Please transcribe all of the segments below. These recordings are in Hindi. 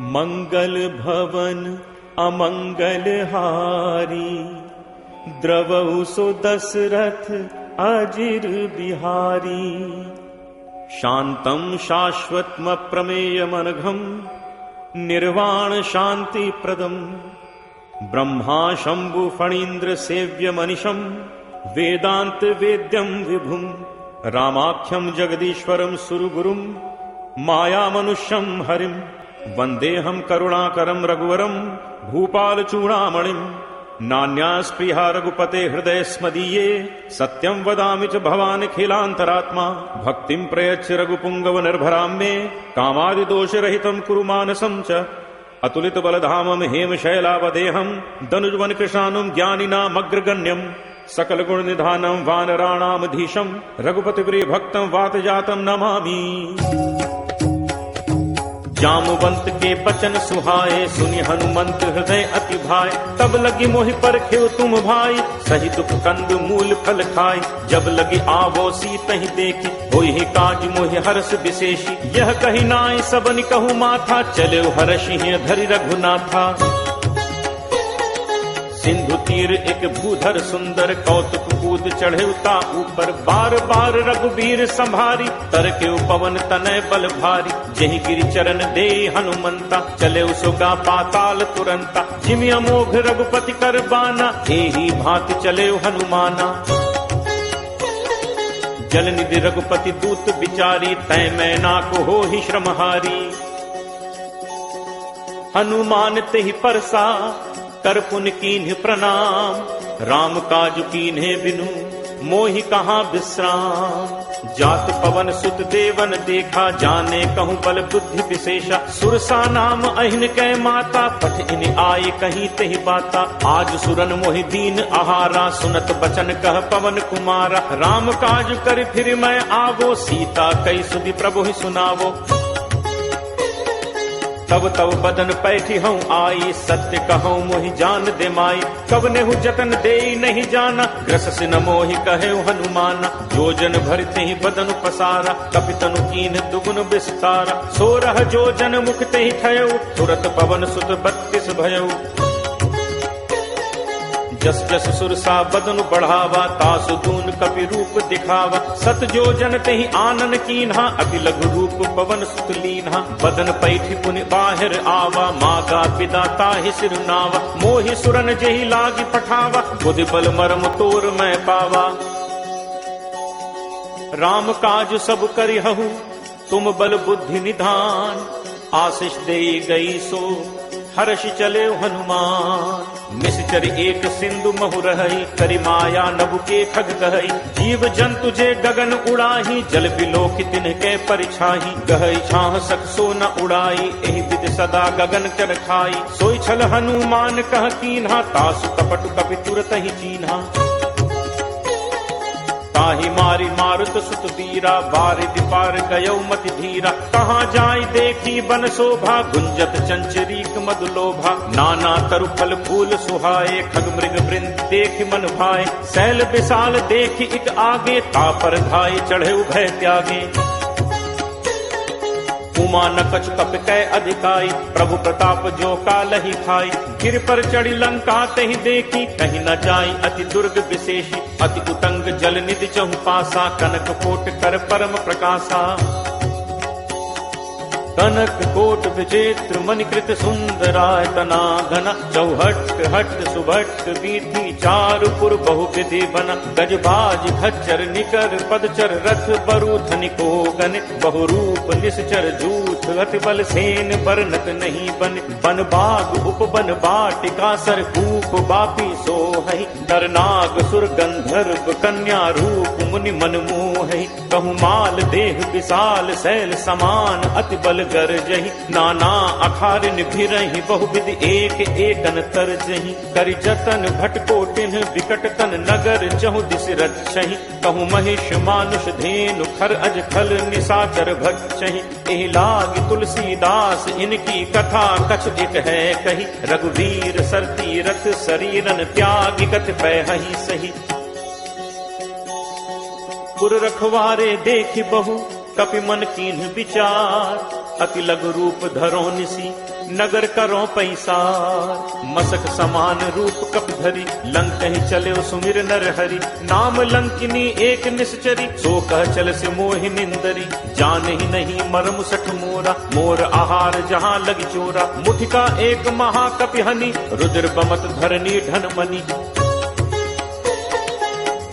मंगल भवन अमंगल हारी, द्रवहु सो दशरथ अजिर बिहारी। शांतं शाश्वतम प्रमेयमनघम, निर्वाण शांति प्रदम। ब्रह्मा शंभु फणीन्द्र सेव्य मनिषम, वेदांत वेद्यम विभुम। रामाख्यम जगदीश्वरम सुरगुरुम, माया मनुष्यम हरिम। वंदेहम करुणाकरम रघुवरम, भूपाल चूड़ामणिम। नान्यास्पृहा रघुपते हृदय स्मदीये, सत्यं वदामि च भवान् खिलान्तरात्मा। भक्तिं प्रयच्छ रघुपुंगव निर्भरां मे, कामादि दोष रहितं कुरु मानसं च। अतुलित बलधामं हेमशैलावदेहं, दनुजवन कृशानुं ज्ञानिनामग्रगण्यं। सकल गुण निधानं वानराणामधीशं, रघुपति प्रिय भक्तं वातजातं नमामि। जामवंत के बचन सुहाए, सुनि हनुमंत हृदय अति भाए। तब लगी मोहि परखेउ तुम भाई, सही दुख कंद मूल फल खाए। जब लगी आवो सीतहि देखी, होहि काज मोहि हर्ष विशेषी। यह कही नाय सबनि कहु माथा, चले हर्षि धरि रघुनाथा। सिंधु तीर एक भूधर सुंदर, कौतुक कूद चढ़े ता ऊपर। बार बार रघुबीर संभारी, तर के पवन तनय बल भारी। जहि गिरि चरण दे हनुमंता, चले सुगा पाताल तुरंता। जिमि अमोघ रघुपति कर बाना, एही भांति चले हनुमाना। जल निधि रघुपति दूत विचारी, तय मैना को हो ही श्रमहारी। हनुमान तेहि परसा, कर पुन कीन्ह प्रणाम। राम काज कीन्हे बिनु, मोहि कहाँ विश्राम। जात पवन सुत देवन देखा, जाने कहूँ बल बुद्धि विशेषा। सुरसा नाम अहिन कै माता, पठ इन आए कहीं तेहि बाता। आज सुरन मोहि दीन आहारा, सुनत बचन कह पवन कुमारा। राम काज कर फिर मैं आवो, सीता कई सुधि प्रभु ही सुनावो। तब तब बदन पैठी हूँ आई, सत्य कहूँ मोहि जान दे माई। कब नेहु जतन दे नहीं जाना, ग्रस न मोहि कहे हनुमाना। जोजन भरते ही बदन पसारा, कपितनु कीन दुगुन विस्तारा। 16 जोजन मुख ते ही ठयऊ, तुरत पवन सुत 32 भयऊ। जस जस सुरसा बदन बढ़ावा, तासु दून कपि रूप दिखावा। 7 जोजन तेहि आनन कीन्हा, अति लघु रूप पवन सुत लीन्हा। बदन पैठी पुनि बाहिर आवा, मागा पिता ताहि सिर नावा। मोहि सुरन जेहि लागी पठावा, बुद्धि बल मरम तोर मैं पावा। राम काज सब करिहु, तुम बल बुद्धि निधान। आशीष दे गई सो, हर्ष चले हनुमान। निश्चर एक सिंधु महु रहई, करि माया नभु के खग कहई। जीव जंतु जे गगन उड़ाही, जल बिलोक तिनके परिछाही। गहई छाह सक सो न उड़ाई, एहि विद सदा गगन चर खाई। सोई छल हनुमान कह कीन्हा, तासु कपट कपि तुरत ही चीन्हा। ताहि मारी मारुत सुत वीरा, बारिधि पार गयौ मति धीरा। कहाँ जाई देखी बन शोभा, गुंजत चंचरीक मधुलोभा। नाना तरु फल फूल सुहाए, खग मृग वृंद देख मन भाए। शैल विशाल देखी इक आगे, तापर धाय चढ़े भय त्यागे। उमा न कछ कप कै अधिकाई, प्रभु प्रताप जो कालहि खाई। गिर पर चढ़ी लंका तहि देखी, कहीं न जाई अति दुर्ग विशेषी। अति उतंग जल निधि चहु पासा, कनक कोट कर परम प्रकाशा। कनक कोट विचित्र मणिकृत सुंदरायतना घना। चौहट हट सुभट वीथि, चारुपुर बहुविधि बना। गजबाज खच्चर निकर, पदचर रथ बरु धनिको गन। बहुरूप निश्चर जूथ, अति बल सेन बरनत नहीं बन। बन बाग उपवन बाटिका, सर कूप बापी सोहई। नर नाग सुर गंधर्व, कन्या रूप मुनि मन मोहई। कहु माल देह विशाल, शैल समान अति बल गरजहि। नाना अखारिन भिरहि, बहुविध एक एकन तरजहि। करि जतन भटको तिन्ह, विकट तन नगर चहु दिस रक्षहि। कहु महिष मानुष धेनु, खर अज खल निशाचर भक्षहि। एहि लाग तुलसीदास, इनकी कथा कछ एक है कही। रघुवीर सरती रथ, शरीरन त्याग कथ पैहि सही। पुर रखवारे देखि बहु, कपि मन कीन्ह विचार। अति लघु रूप धरो निसी नगर करो पैसार मसक समान रूप कप धरी लंक ही चले सुमिर नर हरि नाम लंकिनी एक निश्चरी सो कह चल से मोहि निंदरी जान ही नहीं मरम सठ मोरा मोर आहार जहाँ लग चोरा मुठिका एक महाकपि हनि रुद्र बमत धरनी धन मनी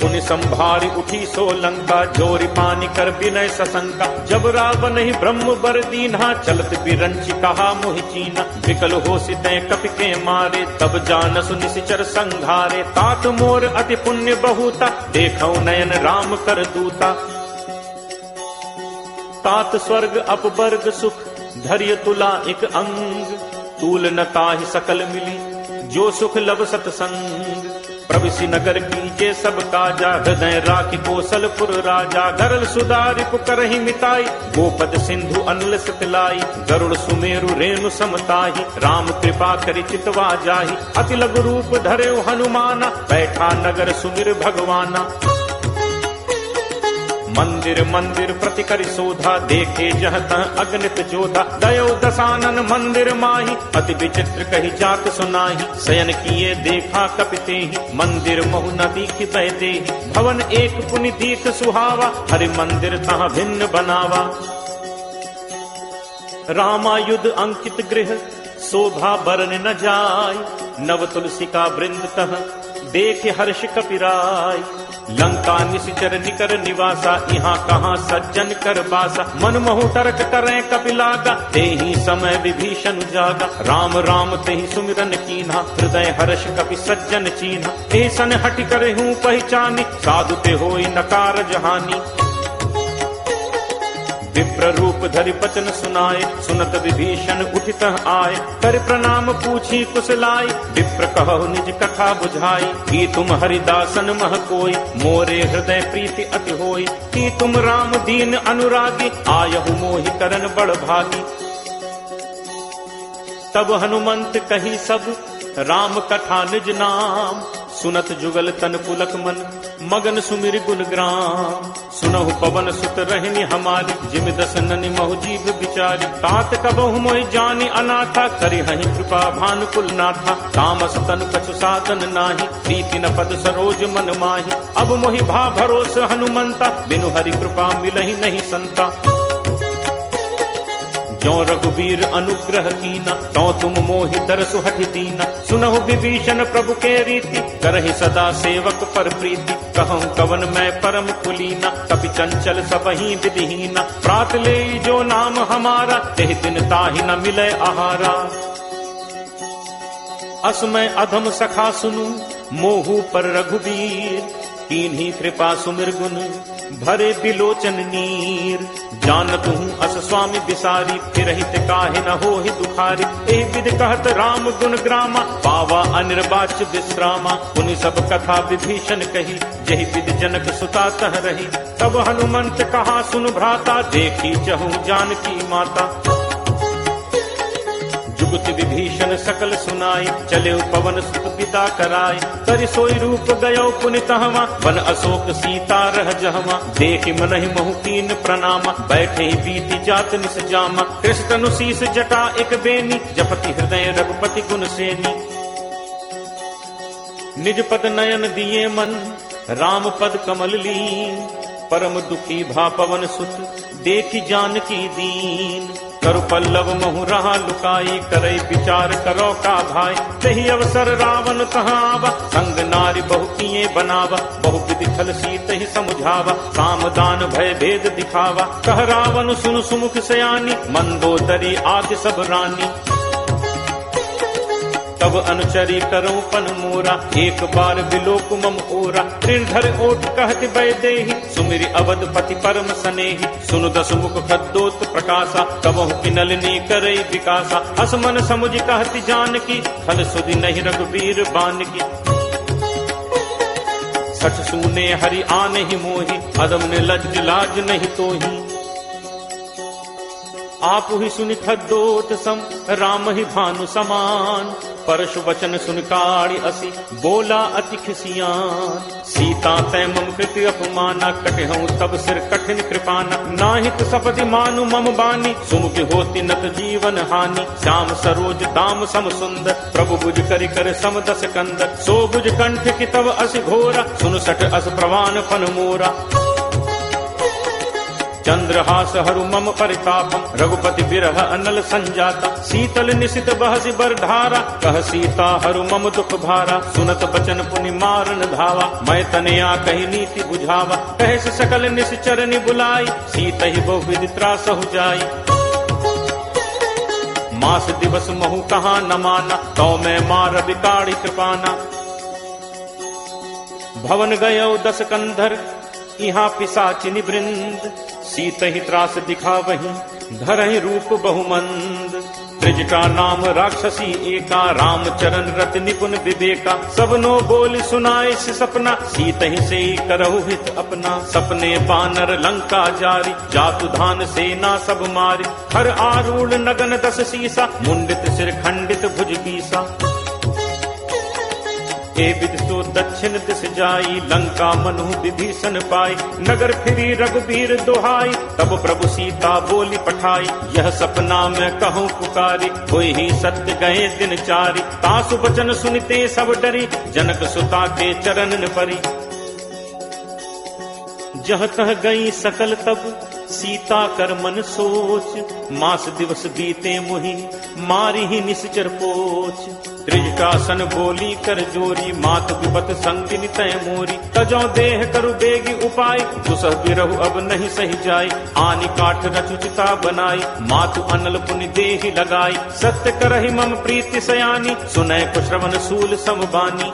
पुनि संभारी उठी सो लंका जोरी पानी कर विनय सशंका जब रावण ही ब्रह्म बर दीन्हा चलत बिरंची कहा मोहि चीना विकल हो सितै कपि के मारे तब जानसु निशिचर संघारे तात मोर अति पुण्य बहुता देखौ नयन राम कर दूता तात स्वर्ग अपवर्ग सुख धैर्य तुला एक अंग तूल न ताहि सकल मिली जो सुख लब सतसंग प्रविशि नगर कीजे सब काजा हृदय राखि कौशलपुर राजा गरल सुधारि पुकरहि मिताई गोपद सिंधु अनल सतलाई गरुड़ सुमेरु रेणु समताहि राम कृपा करि चितवा जाहि अति लघु रूप धरे हनुमाना बैठा नगर सुमिर भगवाना मंदिर मंदिर प्रति करि शोधा देखे जह तह अगणित जोधा दयो दसानन मंदिर माही अति विचित्र कही जात सुनाही शयन किए देखा कपिते ही मंदिर महु न दीख बहते भवन एक पुनि दीख सुहावा हरि मंदिर तह भिन्न बनावा रामायुध अंकित गृह शोभा बरन न जाय नव तुलसी का वृंद तह देख हर्ष कपिराय लंका निशिचर निकर निवासा यहाँ कहाँ सज्जन कर बासा मन महु तरक करें कपिलागा तेहि समय विभीषण जागा राम राम तेहि सुमिरन कीन्हा हृदय हर्ष कपि सज्जन चीन्हा ऐसन हटि करे हूँ पहचानी साधु ते होई नकार जहानी विप्र रूप धरि बचन सुनाए सुनत विभीषण उठित आए कर प्रणाम पूछी कुशलाई विप्र कहु निज कथा बुझाई कि तुम हरिदासन मह कोई मोरे हृदय प्रीति अति होई कि तुम राम दीन अनुरागी आयहु मोहि करन बड़ भागी तब हनुमंत कही सब राम कथा निज नाम सुनत जुगल तन पुलक मन मगन सुमिर गुण ग्राम सुनहु पवन सुत रहनी हमारी जिम दस ननि महु जीव बिचारी तात कबहु मोहि जानी अनाथा करि हहि कृपा भानुकुल नाथा तामस तनु कछु साधन नाही प्रीति न पद सरोज मन माही अब मोहि भा भरोस हनुमंता बिनु हरि कृपा मिलहि नहीं संता जो रघुवीर अनुग्रह कीना तो तुम मोहि दरसु हठि दीना सुनहु विभीषण प्रभु के रीति करहि सदा सेवक पर प्रीति कहूँ कवन मैं परम कुलीना कपि चंचल सबहि विधिहीना प्रात ले जो नाम हमारा तेहि दिन ताहि न मिले आहारा असमय अधम सखा सुनु मोहु पर रघुवीर कीन्ही कृपा सुमिर गुण भरे बिलोचन नीर जानत हूँ अस स्वामी बिसारी फिर हित काहे न हो ही दुखारी एहि विधि कहत राम गुण ग्रामा पावा अनिर्वाच्य विश्रामा पुनि सब कथा विभीषण कही जहि विधि जनक सुता तह रही तब हनुमंत कहा सुन भ्राता देखी चहु जानकी माता जुगति विभीषण सकल सुनाई चले पवन सुत पिता कराय करि सोई रूप गयो पुनि तहवा वन अशोक सीता रह जहवा देखि मनहि महु कीन प्रणामा बैठे ही बीति जात निस जामा कृष्ण तनु शीस जटा एक बेनी जपति हृदय रघुपति गुण सेनी निज पद नयन दिए मन राम पद कमल लीन परम दुखी भा पवन सुत देखि जानकी दीन करु पल्लव महु रहा लुकाई करे विचार करो का भाई तही अवसर रावण कहावा संग नारी बहु किए बनावा बहु विधि छल सीत ही समुझावा साम दान भय भेद दिखावा कह रावण सुन सुमुख सयानी मंदोदरी आदि सब रानी तब अनुचरी करो पन मोरा एक बार बिलोक मम ओरा त्रिधर ओट कहत बैदेहि सुमिरि अवधपति परम सनेहि सुनु दस मुख खद्दोत प्रकाशा कबहु किनलनी करई विकासा असमन समुझ कहति जानकी खल सुधि नहीं रघुवीर बानकी सठ सूने हरि आन ही मोहि अदम ने लज्ज लाज नहीं तोही आप ही सुनि खद्दोत सम राम ही भानु समान। परशु वचन सुन काढ़ी असी बोला अति खिसियान। सीता तै मम कृति अपमाना कटहूँ तब सिर कठिन कृपाना। नाहित सपदि मानु मम बानी सुमुख होती नत जीवन हानि। श्याम सरोज दाम सम सुंदर प्रभु बुझ करि कर सम दस कंदर। सो बुझ कंठ की तब असि घोरा सुन सट अस प्रवान फन मोरा। चंद्रहास हरु मम परितापम रघुपति बिरह अनल संजाता। शीतल निशित बहसि बर धारा कह सीता हरु मम दुख भारा। सुनत बचन पुनि मारन धावा मैं तनया कही नीति बुझावा। कहस सकल निश्चर बुलाई सीत ही बहु विधि त्रासहु जाई। मास दिवस महु कहा न माना तो मैं मार बिकाड़ी कृपाना। भवन गयो दस कंधर यहाँ पिशाचिनी वृंद। सीत ही त्रास दिखा वहीं धरहि रूप बहुमंद। त्रिजटा नाम राक्षसी एका रामचरण रत निपुण विवेका। सबनो बोल सुनाए सपना सीत ही से करहु हित अपना। सपने बानर लंका जारी जातु धान सेना सब मारी। हर आरूढ़ नगन दस सीसा मुंडित सिर खंडित भुज बीसा। विधि सो दक्षिण दिस जाई लंका मनु विभीषण पाई। नगर फिरी रघुबीर दोहाई तब प्रभु सीता बोली पठाई। यह सपना मैं कहूँ पुकारी कोई ही सत्य गए दिन चारी। तासु वचन सुनते सब डरी जनक सुता के चरण परी। जह तह गई सकल तब सीता कर मन सोच। मास दिवस बीते मुहि मारी ही निश्चर पोच। त्रिजटासन बोली कर जोरी मात विपत संगिनी तय मोरी। तजो देह करु बेगी उपाय दुसह बिरहु अब नहीं सही जाई। आनि काठ रचुचिता बनाई मातु अनल पुनि देहि लगाई। सत्य करहि मम प्रीति सयानी सुनय कुश्रवण सूल समबानी।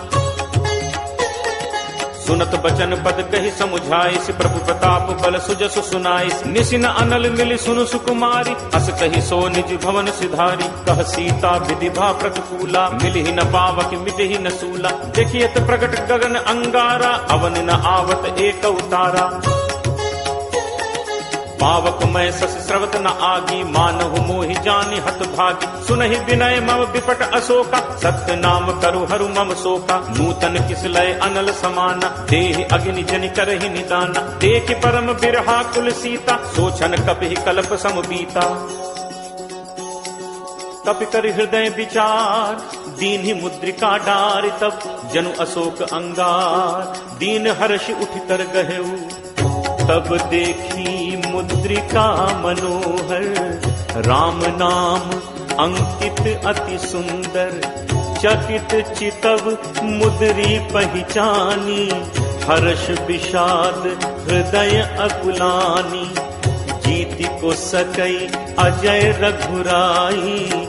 सुनत बचन पद कही समुझाई प्रभु प्रताप बल सुजस सुनाई। निसिन अनल मिली सुनु सुकुमारी अस कही सो निज भवन सिधारी। कह सीता विधिभा प्रतिकूला मिलि न पावक मिटहि न सूला। देखियत प्रकट गगन अंगारा अवन न आवत एक उतारा। पावक मैं सस स्रवत न आगी मानहु मोहि जानि हत भागी। सुनहि विनय मम विपट अशोका सत्य नाम करु हरु मम शोका। नूतन किसलय अनल समाना देहि अग्नि जनि करहि निदाना। देख परम बिरहा कुल सीता सोचन कपिहि कल्प सम बीता। कपि कर हृदय विचार दीन ही मुद्रिका डार। तब जनु अशोक अंगार दीन हर्ष उठ कर गहेऊ। तब देखी मुद्रिका मनोहर राम नाम अंकित अति सुंदर। चकित चितव मुद्री पहचानी हर्ष विषाद हृदय अकुलानी। जीति को सकई अजय रघुराई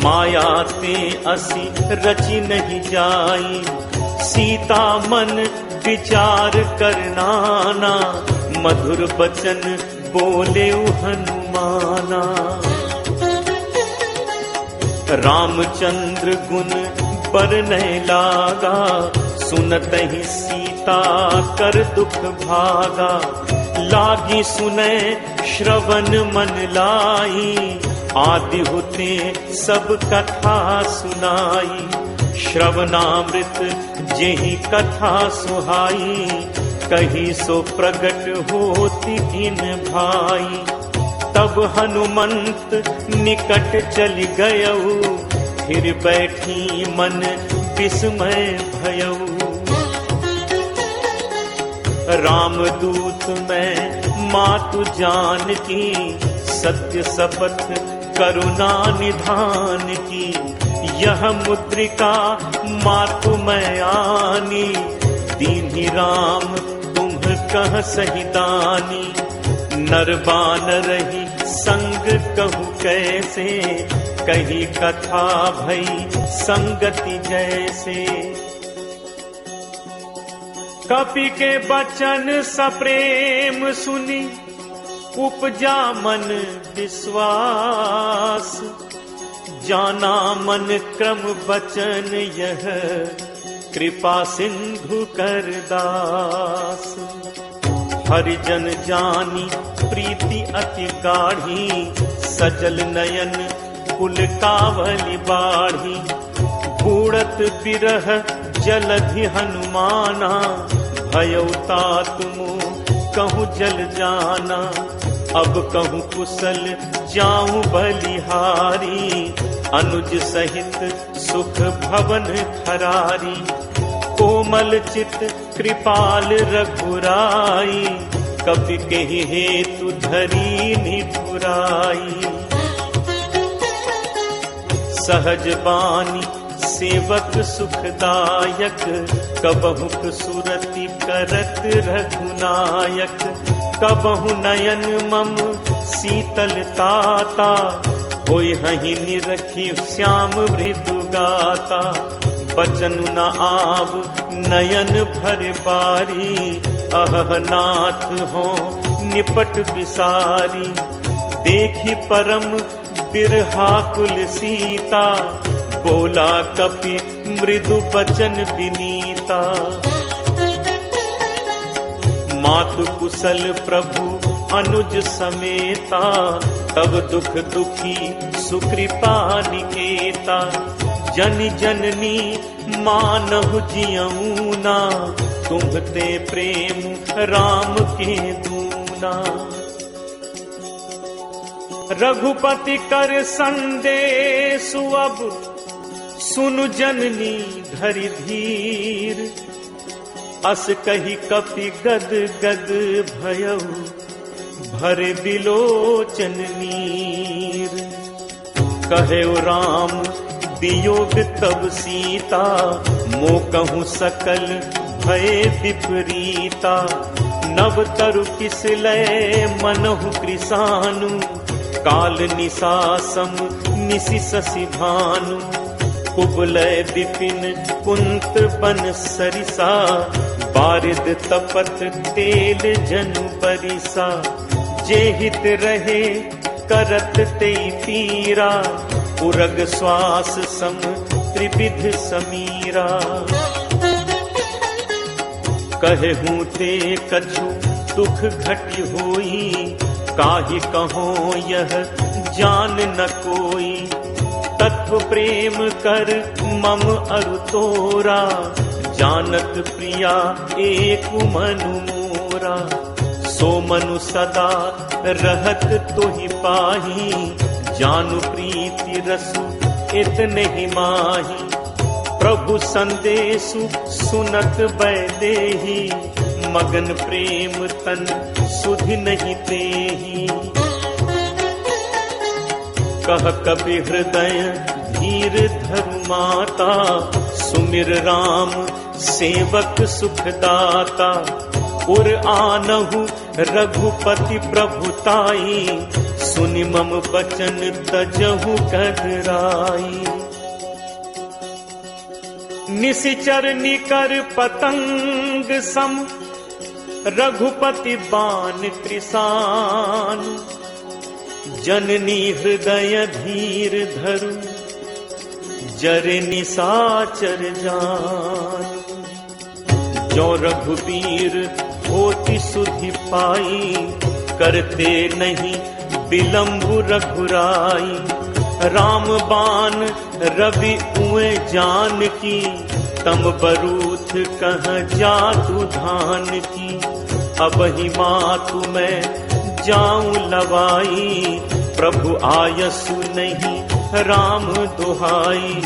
माया ते असी रची नहीं जाई। सीता मन विचार करनाना मधुर बचन बोले हनुमाना। रामचंद्र गुण बरनय लागा सुनत ही सीता कर दुख भागा। लागी सुने श्रवण मन लाई आदि होते सब कथा सुनाई। श्रवणामृत जेहि कथा सुहाई कही सो प्रगट होती इन भाई। तब हनुमंत निकट चली गयऊ फिर बैठी मन विस्मय भयऊ। रामदूत मैं मातु जान की सत्य शपथ करुणा निधान की। यह मुद्रिका मातु मैं आनी दीन्ही राम तुम कह सही दानी। नरबान रही संग कहू कैसे कही कथा भई संगति जैसे। कपि के बचन सप्रेम सुनी उपजा मन विश्वास। जाना मन क्रम बचन यह कृपा सिंधु कर दास। हरिजन जानी प्रीति अति गाढ़ी, सजल नयन कुल कावली बाढ़ी। बूढ़त बिरह जलधि हनुमाना, भयउता तुम कहूँ जल जाना। अब कहूँ कुशल जाऊं बलिहारी, अनुज सहित सुख भवन खरारी। कोमल चित कृपाल रघुराई, कपि केहि हेतु धरी निठुराई। सहज बानी सेवक सुखदायक, कबहुक सुरति करत रघुनायक। कबहु नयन मम शीतलताता, होय हहि निरखि श्याम मृदु गाता। बचन न आव नयन भर बारी, अह नाथ हो निपट बिसारी। देखी परम बिरहा कुल सीता, बोला कपि मृदु बचन विनीता। मातु कुशल प्रभु अनुज समेता, तब दुख दुखी सुकृपा निकेता। जन जननी मानहु जियऊना, तुम्हते प्रेम राम के दूना। रघुपति कर संदेशु अब, सुनु जननी धरि धीर। अस कही कपि गद गद भयउ, भरे बिलोचन नीर। कहेउ राम वियोग तब सीता, मो कहूँ सकल भय विपरीता। नव तरु किस लय मनहु कृसानु, काल निसासम निसि शशि भानु। कुबलय विपिन कुंत बन सरिसा, बारिद तपत तेल जनु बरिसा। जे हित रहे करत ते पीरा, उरग श्वास सम त्रिविध समीरा। कहूँ ते कछु दुख घटि होई, काहि कहो यह जान न कोई। तत्व प्रेम कर मम अरु तोरा, जानत प्रिया एक मनु मोरा। सो मनु सदा रहत तोहि पाही, जानु प्रीति रसु इतने ही माही। प्रभु संदेशु सुनत बैदेही, मगन प्रेम तन सुधि नहीं तेही। कह कपि हृदय धीर धरु माता, सुमिर राम सेवक सुखदाता। उर आनहु रघुपति प्रभुताई, सुनि मम बचन तजहु कदराई। निशिचर निकर पतंग सम, रघुपति बान कृसान। जननी हृदय धीर धरु, जरे निसाचर जान। जो रघुबीर होति सुधि पाई, करते नहीं विलंबु रघुराई। राम बान रवि उए जान की, तम बरूथ कह जातु धान की। अब ही मातु मैं जाऊं लवाई, प्रभु आयसु नहीं राम दुहाई।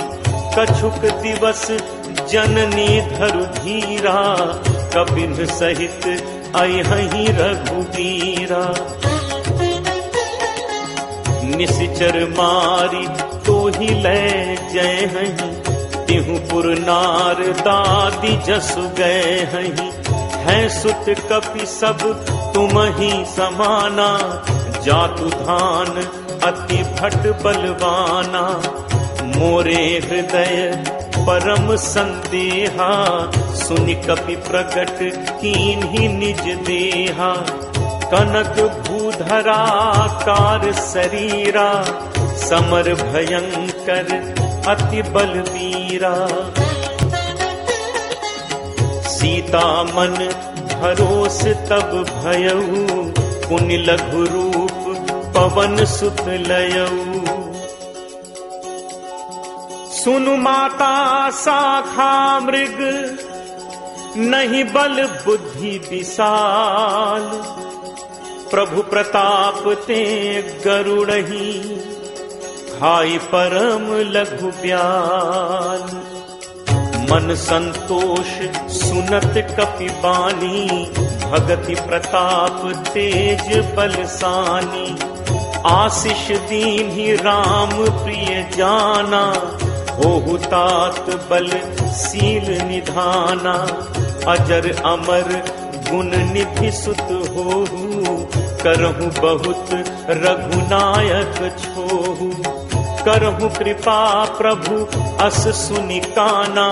कछुक दिवस जननी धरु धीरा, कपिन सहित अयहि रघुबीरा। निशिचर मारी तो ही ले जय हहीं, तिहु पुर नार दादी जसु गए हहीं। है सुत कपि सब तुम ही समाना, जातु धान अति भट बलवाना। मोरे हृदय परम संदेहा, सुनि कपि प्रकट कीन्ही निज देहा। कनक भूधराकार शरीरा, समर भयंकर अति बलवीरा। सीता मन भरोस तब भयऊ, पुनि लघु रूप पवन सुत लयऊ। सुनु माता शाखा मृग, नहीं बल बुद्धि विशाल, प्रभु प्रताप ते गरुड़ही, खाई परम लघु ब्याल। मन संतोष सुनत कपि बानी, भगति प्रताप तेज बलसानी। आशीष दीन्हि राम प्रिय जाना, होहु तात बल सील निधाना। अजर अमर गुण निधि सुत होहु, करहु बहुत रघुनायक छोहु। करहु कृपा प्रभु अस सुनि काना,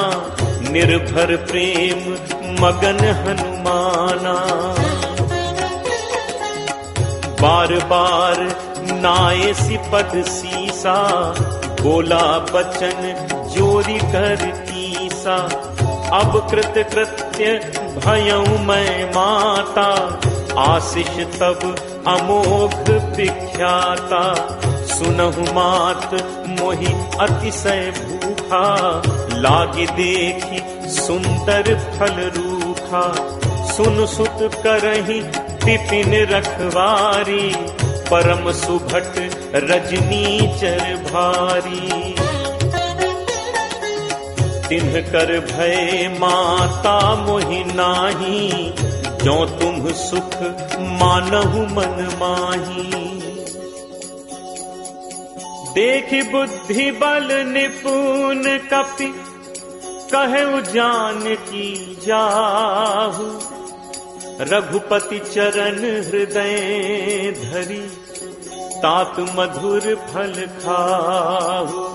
निर्भर प्रेम मगन हनुमाना। बार बार नाये पद सीसा, बोला बचन जोरी कर कीसा। अब कृत कृत्य भयऊ मैं माता, आशीष तब अमोघ विख्याता। सुनहु मात मोहि अतिशय भूखा, लागी देखी सुंदर फल रूखा। सुन सुत करहि विपिन रखवारी, परम सुभट रजनीचर भारी। तिन्ह कर भय माता मोहि नाही, जो तुम सुख मानहु मन माही। देखि बुद्धि बल निपुण कपि, कहु जानकी जाहु। रघुपति चरण हृदय धरी, तात मधुर फल खाहु।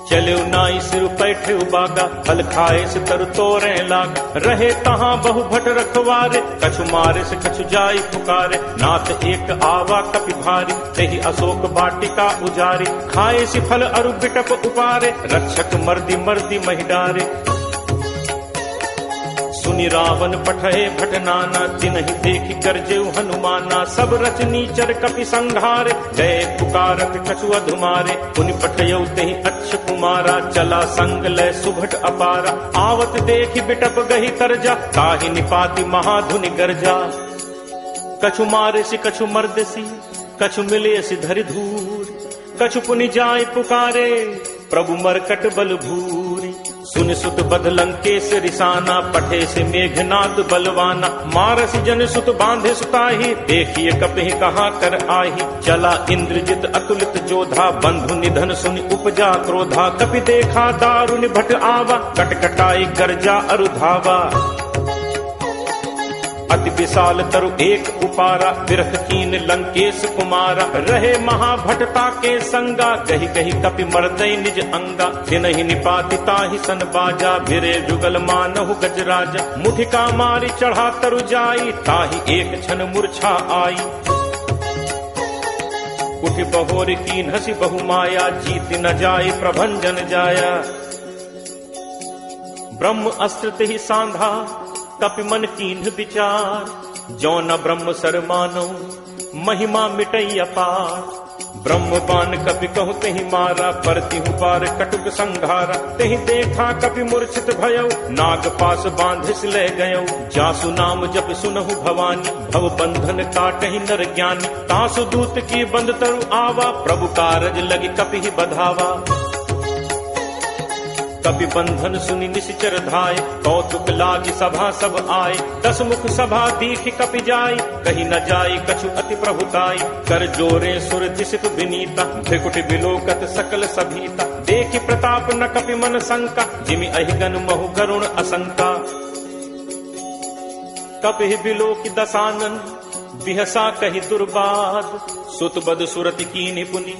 चलो नाई सिर पैठे बागा, फल खाए से तरु तोरे लाग। रहे तहाँ बहु भट रखवारे, कछु मारे से कछु जाई पुकारे। नाथ एक आवा कपि भारी, तेहि अशोक वाटिका उजारी। खाए सी फल अरु बिटप उपारे, रक्षक मर्दी मर्दी महि डारे। सुनि रावण पठे भट नाना, तिन्हि देखि गर्जेउ हनुमाना। सब रचनीचर कपि संघारे, गए पुकारत कछु अधुमारे। पुनि पठयउ तेहि अक्ष कुमारा, चला संग लय सुभट अपारा। आवत देखि बिटप गहि तरजा, ताहि निपाति महाधुनि गर्जा। कछु मारे सी कछु मर्द सी, कछु मिले सी धरि धूर। कछु पुनि जाय पुकारे, प्रभु मरकट बल भूरी। सुन सुत बध लंकेश रिसाना, पठे से मेघनाद बलवाना। मारस जन सुत बांधे सुताही, देखिए कपि कहाँ कर आही। चला इंद्रजित अतुलित जोधा, बंधु निधन सुनि उपजा क्रोधा। कपि देखा दारुनि भट आवा, कटकटाई गर्जा अरु धावा। अति विशाल तरु एक उपारा, बिरख कीन लंकेश कुमारा। रहे महाभटता के संगा, गही गही कपि मर्दई निज अंगा। तिनहि निपाति ताहि सन बाजा, बिरे जुगल मानहु गजराजा। मुठिका मारी चढ़ा तरु जाई, ताहि एक क्षण मूर्छा आई। उठि बहोर कीन हसी बहु माया, जीत न जाय प्रभंजन जाया। ब्रह्म अस्त्र तेहि सांधा, कपि मन कीन्ह विचार। जो न ब्रह्म सर मानो, महिमा मिटई अपार। ब्रह्म बाण कपि कहु तेहि मारा, परतिहु पार कटुक संघारा। तेहि देखा कपि मूर्छित भयउ, नाग पास बांधिस ले गयउ। जासु नाम जप सुनहु भवानी, भव बंधन काटहि नर ज्ञानी। तासु दूत की बंद तरु आवा, प्रभु कारज लगी कपि ही बधावा। कपि बंधन सुनि निश्चर धाय, कौतुक लागी सभा सब आए। 10 मुख सभा दीखि कपि जाई, कही न जाई कछु अति प्रभुताई। कर जोरे सुर दिसित विनीता, भृकुटि बिलोकत सकल सभीता। देखि प्रताप न कपि मन शंका, जिमि अहिगन महु करुण असंका। कपि बिलोकि दसानन, बिहसा कहि दुर्बाद। सुत बद सुरति कीन्हि पुनि,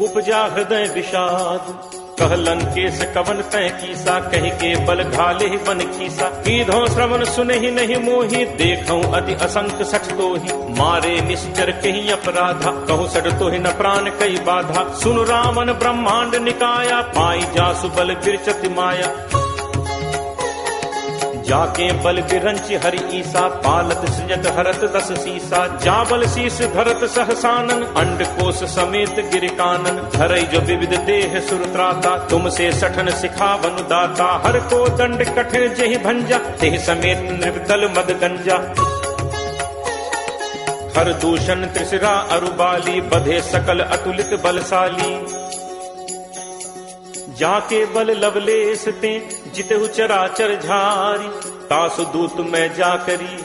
उपजा हृदय विषाद। कहलन केस कवन तय कीसा, कहि के बल घाले ही बन खीसा। कीधो श्रवण सुने ही नहीं मोही, देखऊं अति असंख सठ तोही। मारे निश्चर कही अपराधा, कहूँ सठ तोहि न प्राण कई बाधा। सुन रावण ब्रह्मांड निकाया, पाई जासु बल बिरचति माया। जाके बल बिरंच हरि ईसा, पालत सृजत हरत 10 सीसा। जाबल शीस धरत सहसानन, अंड कोश समेत गिरिकानन। धरई जो विविध देह सुरत्राता, तुमसे सठन सिखावन दाता। हर को दंड कठिन जहि भंजा, तेह समेत निर्दल मद गंजा। हर दूषण त्रिशिरा अरुबाली, बधे सकल अतुलित बलशाली। जाके बल लवलेस ते, जितहु चराचर झारी। तासु दूत मैं जाकरी,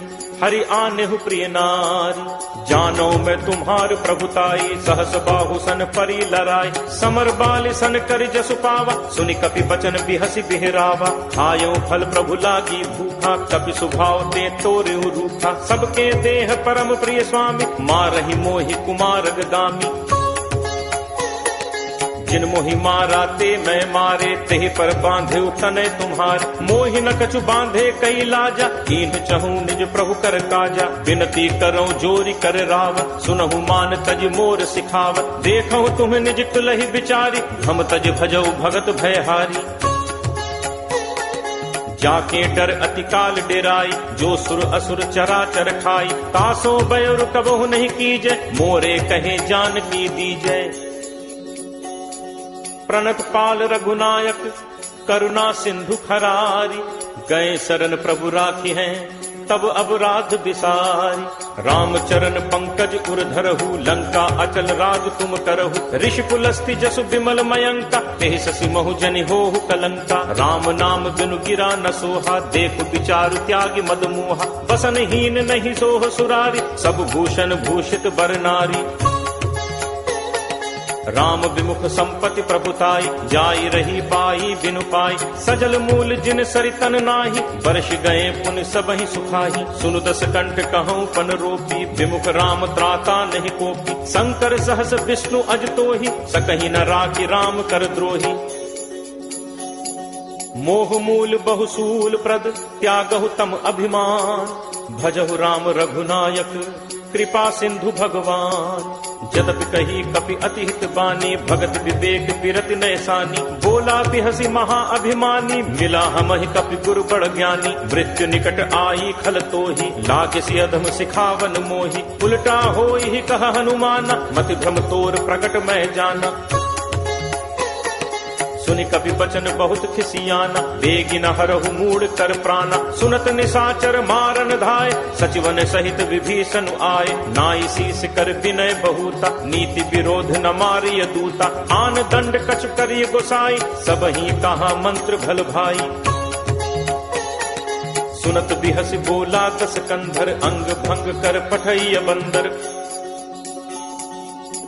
हरि आनेहु प्रिय नारी। जानो मैं तुम्हार प्रभुताई, सहस बाहु सन परी लराई। समर बाल सन कर जसु पावा, सुनि कपि बचन बिहसि बिहरावा। आयो फल प्रभु लागी भूखा, कपि सुभाव ते तोरे रूखा। सबके देह परम प्रिय स्वामी, मारहि मोहि कुमार गामी। जिन मोहि मारा ते मैं मारे, तेहि पर बांधे तनय तुम्हार। मोहि न कछु बांधे कई लाजा, कीन्ह चहूँ निज प्रभु कर काजा। विनती करो जोरी कर राव, सुनहु मान तज मोर सिखावत। देखो तुम निज तुलहि बिचारी, हम तज भजौ भगत भयहारी। जाके डर अति काल डेराई, जो सुर असुर चराचर खाई। तासो बयरु कबहु नहीं कीजय, मोरे कहे जान की दीजय। प्रणत पाल रघुनायक, करुणा सिंधु खरारी। गए शरण प्रभु राखी हैं, तब अपराध बिसारी। राम चरण पंकज उर धरहु, लंका अचल राज तुम करहु। ऋषि पुलस्ति जसु विमल मयंका, तेहि शशि महु जनि होहु कलंका। राम नाम बिनु गिरा न सोहा, देखु विचारु त्यागी मद मोहा। बसन हीन नहीं सोह सुरारी, सब भूषण भूषित बर नारी। राम विमुख संपत्ति प्रभुताई, जाई रही पाई बिनु पाई। सजल मूल जिन सरितन नाही, वर्ष गए पुन सबहि सुखाही। सुनु 10 कंठ कहूँ पन रोपी, विमुख राम त्राता नहीं कोपी। शंकर सहस विष्णु अज तोहि, सकहि न राखी राम कर द्रोही। मोह मूल बहुसूल प्रद, त्यागहु तम अभिमान। भजहु राम रघुनायक, कृपा सिंधु भगवान। जदपि कही कपि अति हित बानी, भगत विवेक बिरति नैसानी। बोला बिहसी महा अभिमानी, मिला हमहि कपि गुरु बड़ ज्ञानी। मृत्यु निकट आई खल तोहि, लागे अधम सिखावन मोहि। उल्टा होई ही कह हनुमाना, मति भ्रम तोर प्रकट मैं जाना। सुनि कपि बचन बहुत खिसियाना, बेगी न हरहु मूढ़ कर प्राणा। सुनत निशाचर मारन धाय, सचिवन सहित विभीषण आए। नाई शीस कर विनय बहुता, नीति विरोध न मारिय दूता। आन दंड कछ करिय गोसाई, सबहि कहा मंत्र भल भाई। सुनत बिहस बोला 10 कंधर, अंग भंग कर पठैय बंदर।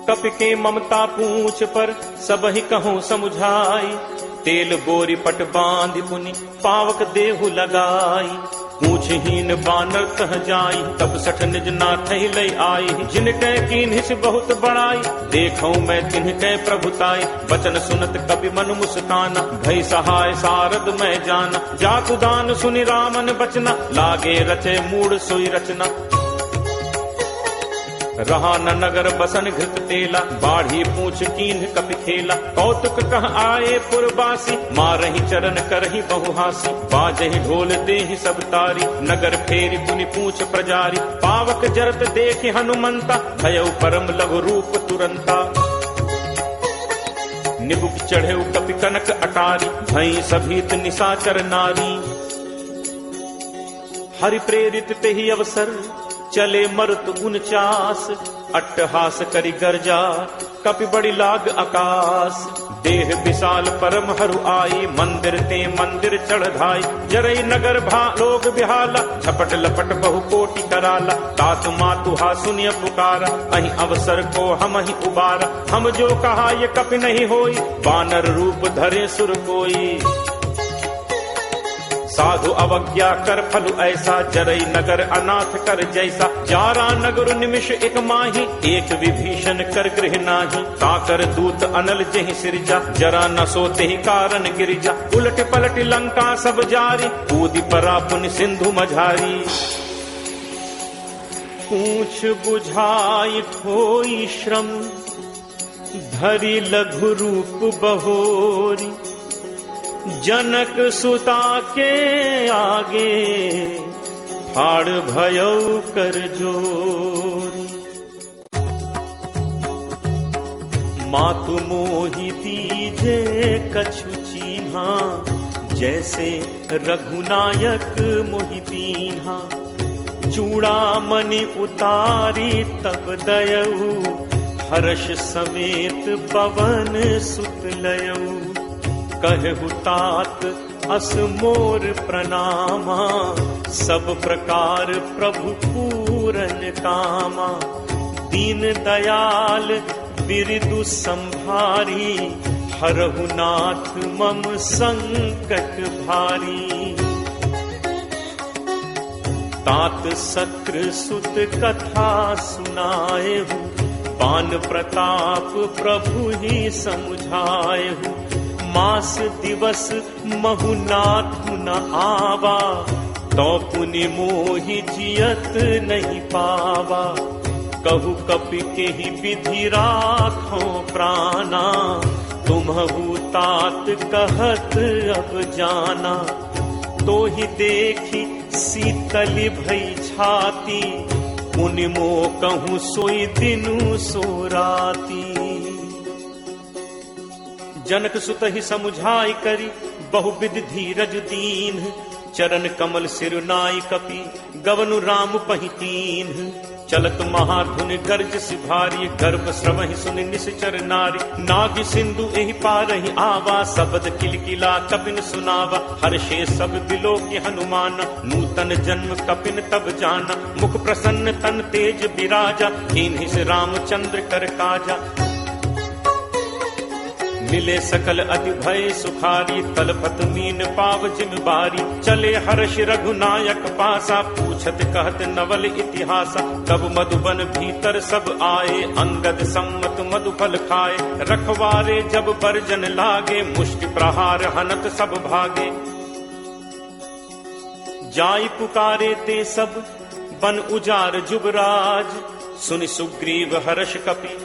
कपि के ममता पूछ पर, सबहि कहूँ समुझाई। तेल बोरी पट बांध पुनि, पावक देहु लगाई। पूछहीन बानर तह जाई, तब सठ निज नाथ लय आई। जिनकै कीन्हिस बहुत बड़ाई, देखऊं मैं तिनकै प्रभुताई। बचन सुनत कपि मन मुस्काना, भय सहाय सारद मैं जाना। जातु दान सुनि रामन बचना, लागे रचे मूढ़ सोई रचना। रहा न नगर बसन घृत तेला, बाढ़ी पूछ कीन्ह कपि खेला। कौतुक कह आए पुरबासी, मारहि चरण करहि बहुहासी। बाजहि ढोल देहि सब तारी, नगर फेरि पुनि पूछ प्रजारी। पावक जरत देखि हनुमंता, भयउ परम लघु रूप तुरंता। निबुक चढ़ेउ कपि कनक अटारी, भई सभीत निशाचर नारी। हरि प्रेरित तेहि अवसर, चले मरुत 49। अट्टहास करि गर्जा, कपि बड़ी लाग आकाश। देह विशाल परम हरु आई, मंदिर ते मंदिर चढ़ धाई। जरई नगर लोग बिहाला, झपट लपट बहु कोटि कराला। तात मातु हा सुनिय पुकारा, अहि अवसर को हम ही उबारा। हम जो कहा ये कपि नहीं होई, बानर रूप धरे सुर कोई। साधु अवज्ञा कर फल ऐसा, जरई नगर अनाथ कर जैसा। जारा नगर निमिष एक माही, एक विभीषण कर गृह नाही। ताकर दूत अनल जहि सिरजा, जरा न सोते ही कारण गिरिजा। उलट पलट लंका सब जारी, कूदि परा पुनि सिंधु मझारी। पूछ बुझाई खोई श्रम, धरि लघु रूप बहोरी। जनक सुता के आगे फाड़ भयउ कर जोरी। मातु मोहि दीजे कछु चीन्हा, जैसे रघुनायक मोहि दीन्हा। चूड़ामणि उतारी तब दयऊ, हर्ष समेत पवन सुत लयऊ। कहु तात अस मोर प्रणामा, सब प्रकार प्रभु पूरन कामा। दीन दयाल बिरदु संभारी, हरहु नाथ मम संकट भारी। तात सक्र सुत कथा सुनाएहु, बान प्रताप प्रभु ही समुझाएहु। मास दिवस महु नाथ न आवा, तो पुनि मोहि जियत नहीं पावा। कहु कपि के ही विधि राखो प्राणा, तुम्हु तात कहत अब जाना। तो ही देखी शीतल भई छाती, पुनि मो कहूँ सोई दिनु सो राती। जनक सुत ही समुझाई करी, बहुविध धीरज दीन। चरण कमल सिर नाई कपि, गवनु राम पहितीन। चलत महाधुन गर्ज सिभारी, गर्भ श्रवहि सुनि निश्चर नारी। नाग सिंधु एहि पारहि आवा, शब्द किलकिला कपिन सुनावा। हर्षे सब दिलो के हनुमान, नूतन जन्म कपिन तब जाना। मुख प्रसन्न तन तेज विराजा, कीन्हि से रामचंद्र कर काजा। मिले सकल अति भय सुखारी, तलपत मीन पाव जिम बारी। चले हर्ष रघुनायक पासा, पूछत कहत नवल इतिहासा। तब मधुबन भीतर सब आए, अंगद सम्मत मधुफल खाए। रखवारे जब बरजन लागे, मुष्टि प्रहार हनत सब भागे। जाई पुकारे ते सब बन उजार जुबराज, सुनि सुग्रीव हर्ष कपि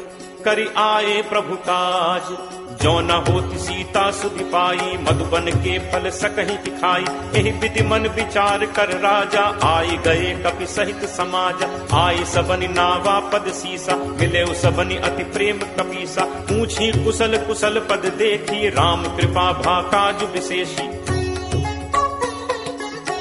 करि आए प्रभु काज। जो न होती सीता सुधि पाई, मधुबन के फल सकहि खाई। एहि विधि मन विचार कर राजा, आई गए कपि सहित समाज। आई सबनि नावा पद सीसा, मिले सबनि अति प्रेम कपीसा। पूछी कुशल कुशल पद देखी, राम कृपा भा काज विशेषी।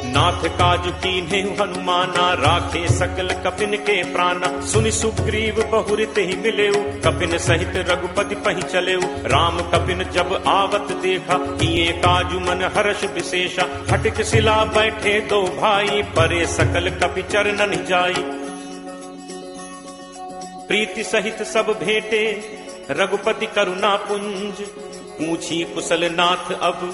नाथ काज कीन्हे हनुमाना, राखे सकल कपिन के प्राणा। सुनि सुग्रीव बहुरित ही मिलेऊ, कपिन सहित रघुपति पहि चलेऊ। राम कपिन जब आवत देखा, किए काजु मन हर्ष विशेषा। हटिक शिला बैठे दो भाई, परे सकल कपि चरणन जाई। प्रीति सहित सब भेटे, रघुपति करुणा पुंज। पूछी कुशल नाथ अब,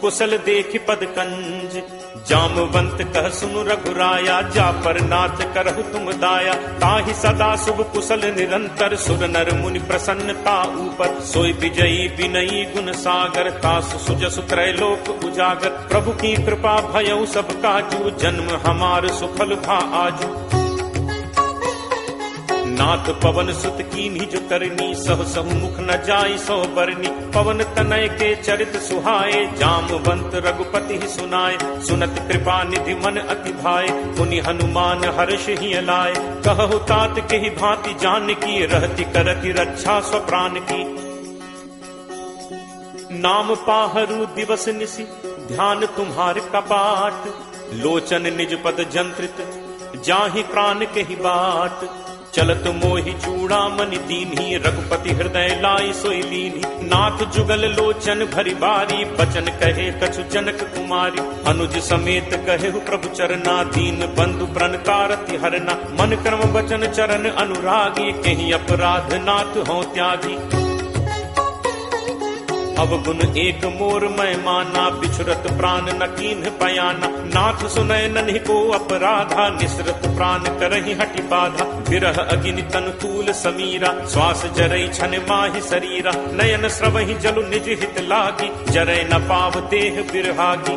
कुशल देखि पद कंज। जामवंत कह सुनु रघुराया, जा पर नाथ करहु तुम दाया। ताहि सदा शुभ कुशल निरंतर, सुर नर मुनि प्रसन्नता ऊपर। सोई विजयी विनयी गुण सागर, तासु सुजसु त्रैलोक उजागर। प्रभु की कृपा भयउ सब काजू, जन्म हमार सुफल भा आजू। नाथ पवन सुत कीन्ही जो करनी, सहु सहु मुख न जाई सो बरनी। पवन तनय के चरित सुहाए, जामवंत रघुपति ही सुनाए। सुनत कृपा निधि मन अति भाए, पुनि हनुमान हर्ष ही लाए। कहु तात के ही भांति जान की, रहति करति रक्षा स्व प्राण की। नाम पाहरू दिवस निसी, ध्यान तुम्हार कपाट। लोचन निज पद जंत्रित, जाहि प्राण के ही बाट। चलत मोहि चूड़ामणि दीन्ही, रघुपति हृदय लाई सोई लीन्ही। नाथ जुगल लोचन भरी बारी, बचन कहे कछु जनक कुमारी। अनुज समेत कहेहु प्रभु चरना, दीन बंधु प्रणकारति हरना। मन क्रम वचन चरण अनुरागी, कहीं अपराध नाथ हो त्यागी। अवगुण एक मोर मैं माना, बिछुरत प्राण न कीन्ह पयाना। नाथ सुनय नन्हि को अपराधा, निसरत प्राण करहि हटि बाधा। विरह अगिनि तनु तूल समीरा, श्वास जरई छन माहि शरीरा। नयन स्रवहि जलु निज हित लागी, जरय न पाव देह बिरहागी।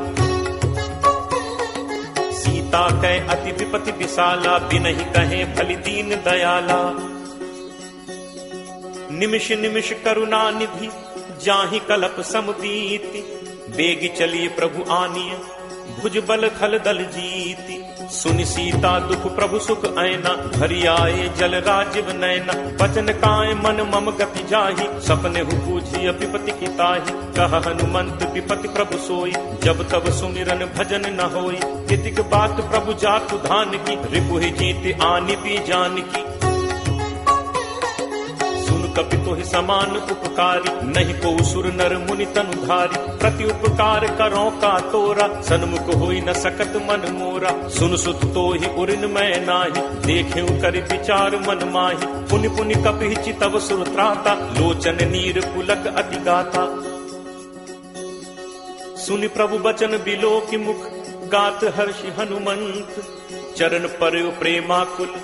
सीता कै अति विपति विशाला, बिनहि कहे भलि दीन दयाला। निमिष निमिष करुणा निधि, जाहि कलप समुदीति। बेगी चलिए प्रभु आनिय, भुज बल खल दल जीती। सुनि सीता दुख प्रभु सुख ऐना, हरि आए जल राजीव नैना। बचन काय मन मम गति जाहि, सपने हु बूझी विपति की ताहि। कह हनुमंत विपति प्रभु सोई, जब तब सुमिरन भजन न होई। इतिक बात प्रभु जातु धान की, रिपुहि जीत आनि भी जान की। कपि तोहि समान उपकारी, नहीं को सुर नर मुनि तनुधारी। प्रति उपकार करो का तोरा, सन्मुख होई न सकत मन मोरा। सुन सुत तोहि उरिन मैं नाही, देखेउ करि विचार मन माही। पुनि पुनि कपि चितव सुर त्राता, लोचन नीर पुलक अति गाता। सुनि प्रभु बचन बिलो की मुख, गात हर्षि हनुमंत। चरण पर्यो प्रेमाकुल,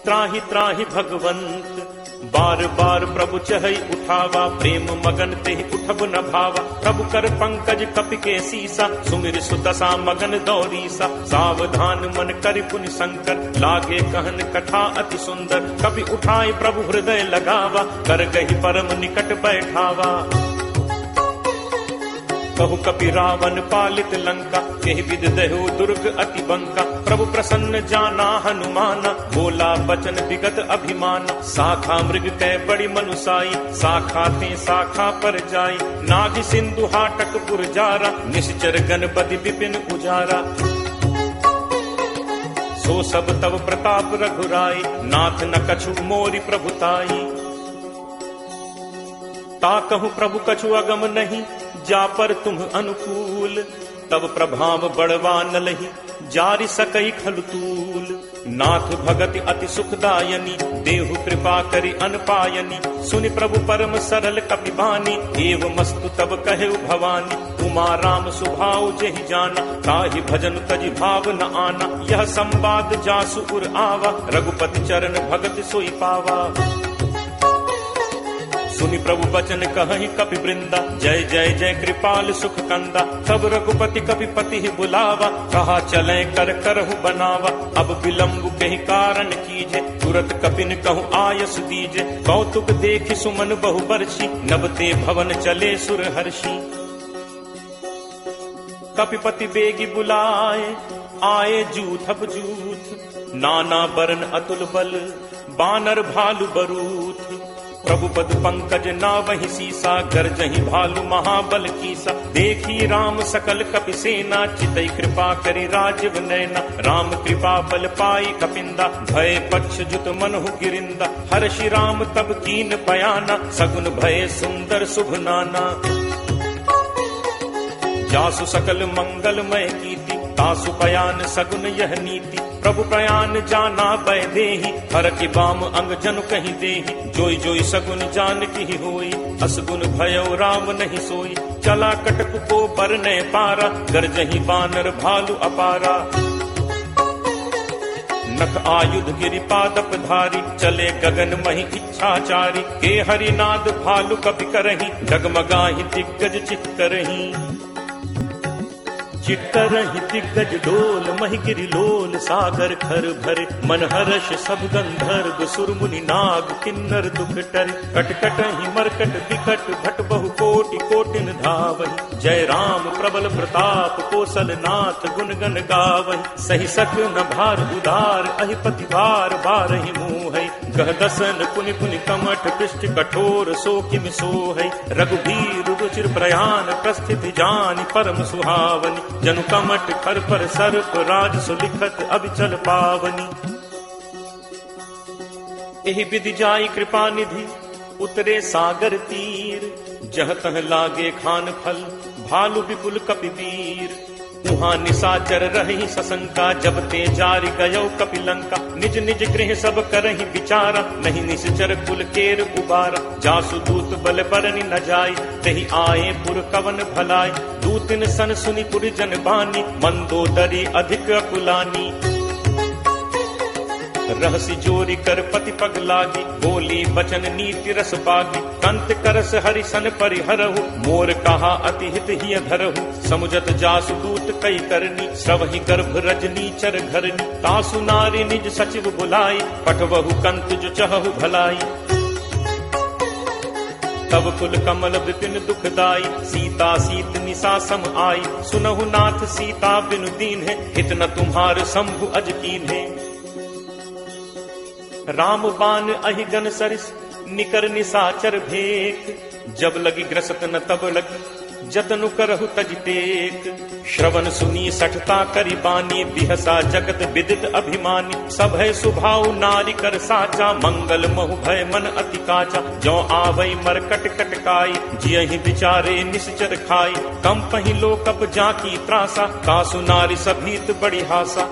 त्राहि त्राहि भगवंत। बार बार प्रभु चहई उठावा, प्रेम मगन तेहि उठब न भावा। प्रभु कर पंकज कपि के सीसा, सुमिर सुदशा मगन दौरीसा। सावधान मन करि पुनि शंकर, लागे कहन कथा अति सुंदर। कपि उठाए प्रभु हृदय लगावा, कर गहि परम निकट बैठावा। कहु कपि रावण पालित लंका, केहि विद दहु दुर्ग अति बंका। प्रभु प्रसन्न जाना हनुमाना, बोला बचन विगत अभिमाना। शाखा मृग कै बड़ी मनुसाई, शाखा ते शाखा पर जाई। नाग सिंधु हाटक पुर जारा, निश्चर गणपति विपिन उजारा। सो सब तव प्रताप रघुराई, नाथ न कछु मोरि प्रभुताई। ता कहूँ प्रभु कछु अगम नहीं, जा पर तुम अनुकूल। तब प्रभाव बड़वा न लही, जारि सकई खलतूल। नाथ भगति अति सुखदायनी, देहु कृपा करि अनपायनी। सुनि प्रभु परम सरल कपि बानी, एव मस्तु तब कहेउ भवानी। उमा राम सुभाउ जेहि जाना, ताहि भजन तजि भाव न आना। यह संवाद जासु उर आवा, रघुपति चरण भगति सोई पावा। सुनि प्रभु बचन कहहि कपि वृंदा, जय जय जय कृपाल सुख कंदा। तब रघुपति कपि पति बुलावा, कहा चले कर करहु बनावा। अब विलंब कहि कारण कीजे, तुरत कपिन कहु आयस दीजे। कौतुक देखि सुमन बहु बरसी, नबते भवन चले सुर हर्षि। कपिपति बेगी बुलाए, आए जूथब जूथ। नाना बरन अतुल बल, बानर भालु बरूथ। प्रभु पद पंकज नावहि सीसा, गरजहि भालु महाबल कीसा। देखी राम सकल कपि सेना, चितई कृपा करि राजीव नैना। राम कृपा बल पाई कपिंदा, भय पक्ष जुत मनहु गिरिंदा। हर्षि राम तब कीन बयाना, सगुन भय सुंदर शुभ नाना। जासु सकल मंगलमय कीति, तासु पयान सगुन यह नीति। प्रभु प्रयान जाना बै देहि, हर की बाम अंग जनु कहीं देहि। जोई जोई सगुन जान की होई, असगुन भयउ राम नहीं सोई। चला कटक को बरने पारा, गरजहि बानर भालु अपारा। नख आयुध गिरि पादप धारी, चले गगन महि इच्छाचारी। के हरिनाद भालु कपि करहि, डगमगाहि दिग्गज चित करहि। चित्तरहि दिग्गज डोल, महि गिरि लोल सागर खर भरे। मन हर्ष सब गंधर्व सुर मुनि नाग, किन्नर दुख टरे। कटकटहि मरकट विकट, भट बहु कोटि कोटिन धावहि। जय राम प्रबल प्रताप, कौशल नाथ गुण गण गावहि। सही सख न भार उदार, अहिपति भार बारहि मोहै। गह दसन पुनि पुनि कमठ, पृष्ठ कठोर सो किम सोहै। रघुबीर रुचिर प्रयान, प्रस्थिति जानि परम सुहावनी। जनु कमठ खर पर सर्प, राज सुलिखत अबिचल पावनी। एहि विधि जाई कृपा निधि, उतरे सागर तीर। जह तह लागे खान फल, भालु विपुल कपि वीर। उहाँ निशाचर रही सशंका, जब ते जारि गयो कपि लंका। निज निज गृह सब करहि विचारा, नहीं निश्चर कुल केर उबारा। जासु दूत बल बरनि न जाय, तहि आए पुर कवन भलाई। दूतिन सन सुनि पुर जन बानी, मंदोदरी अधिक अकुलानी। रहसि जोरी कर पति पग लागी, बोली बचन नीति रस बागी। कंत करस हरि सन परिहरहु, मोर कहा अति हित हिय धरहु। समुझत जासु दूत कई करनी, श्रवहि गर्भ रजनी चर घरनी। तासु नारी निज सचिव बुलाई, पठवहु कंत जो चहु भलाई। तब कुल कमल विपिन दुखदाई, सीता सीत निशा सम आई। सुनहु नाथ सीता बिनु दीन है, हित न तुम्हार शंभु अज कीन है। राम बान अहि गन सरिस, निकर निशाचर भेक। जब लगी ग्रसत न तब लगी, जतनु करहु तज टेक। श्रवण सुनी सठता करि बानी, बिहसा जगत विदित अभिमानी। सब है सुभाव नारी कर साचा, मंगल महु भय मन अति काचा। जो आवै मरकट कटकाई, जियहि विचारे निश्चर खाई। कम पहि लोकप जाकी त्रासा, कासु नारी सभीत बड़ी हासा।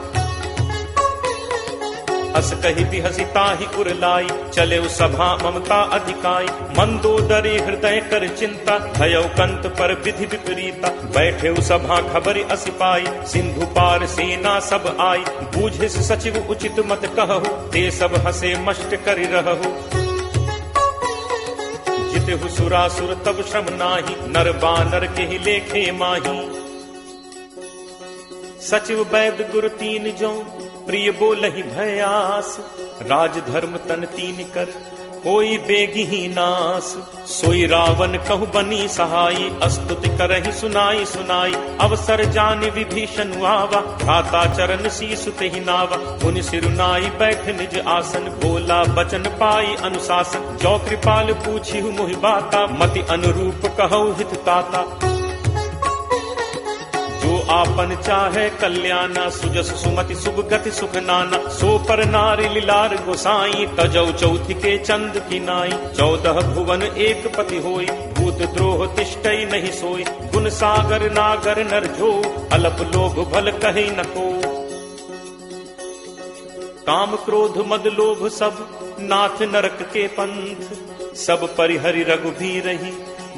हस कहि बिहसिता ही उरलाई, चले सभा ममता अधिकाई। मंदोदरी हृदय कर चिंता, भयउ कंत पर विधि विपरीता। बैठे सभा खबर असि पाई, सिंधु पार सेना सब आई। बूझिस सचिव उचित मत कहु, ते सब हसे मष्ट करि रहु। जितहु सुरासुर तब श्रम नाही, नर बानर के लेखे माही। सचिव वैद गुरु तीन जो, प्रिय बोलहि भयास। राज धर्म तन तीन कर, कोई बेगी ही नास। सोई रावण कहु बनी सहाई, अस्तुति करहि सुनाई सुनाई। अवसर जान विभीषण आवा, भ्राता चरण शीसु तेहि नावा। पुनि सिरुनाई बैठ निज आसन, बोला बचन पाई अनुशासन। जो कृपाल पूछिहु मोहि बाता, मति अनुरूप कहु हित ताता। जो आपन चाहे कल्याणा, सुजस सुमति शुभ गति सुख नाना। सो पर नारी लीलार गोसाई, तजौ चौथि के चंद की नाई। 14 भुवन एक पति होई, भूत द्रोह तिष्ठई नहीं सोई। गुण सागर नागर नर जो, अलप लोभ भल कहे न को। काम क्रोध मद लोभ सब, नाथ नरक के पंथ। सब परिहरि रघुबीरहि,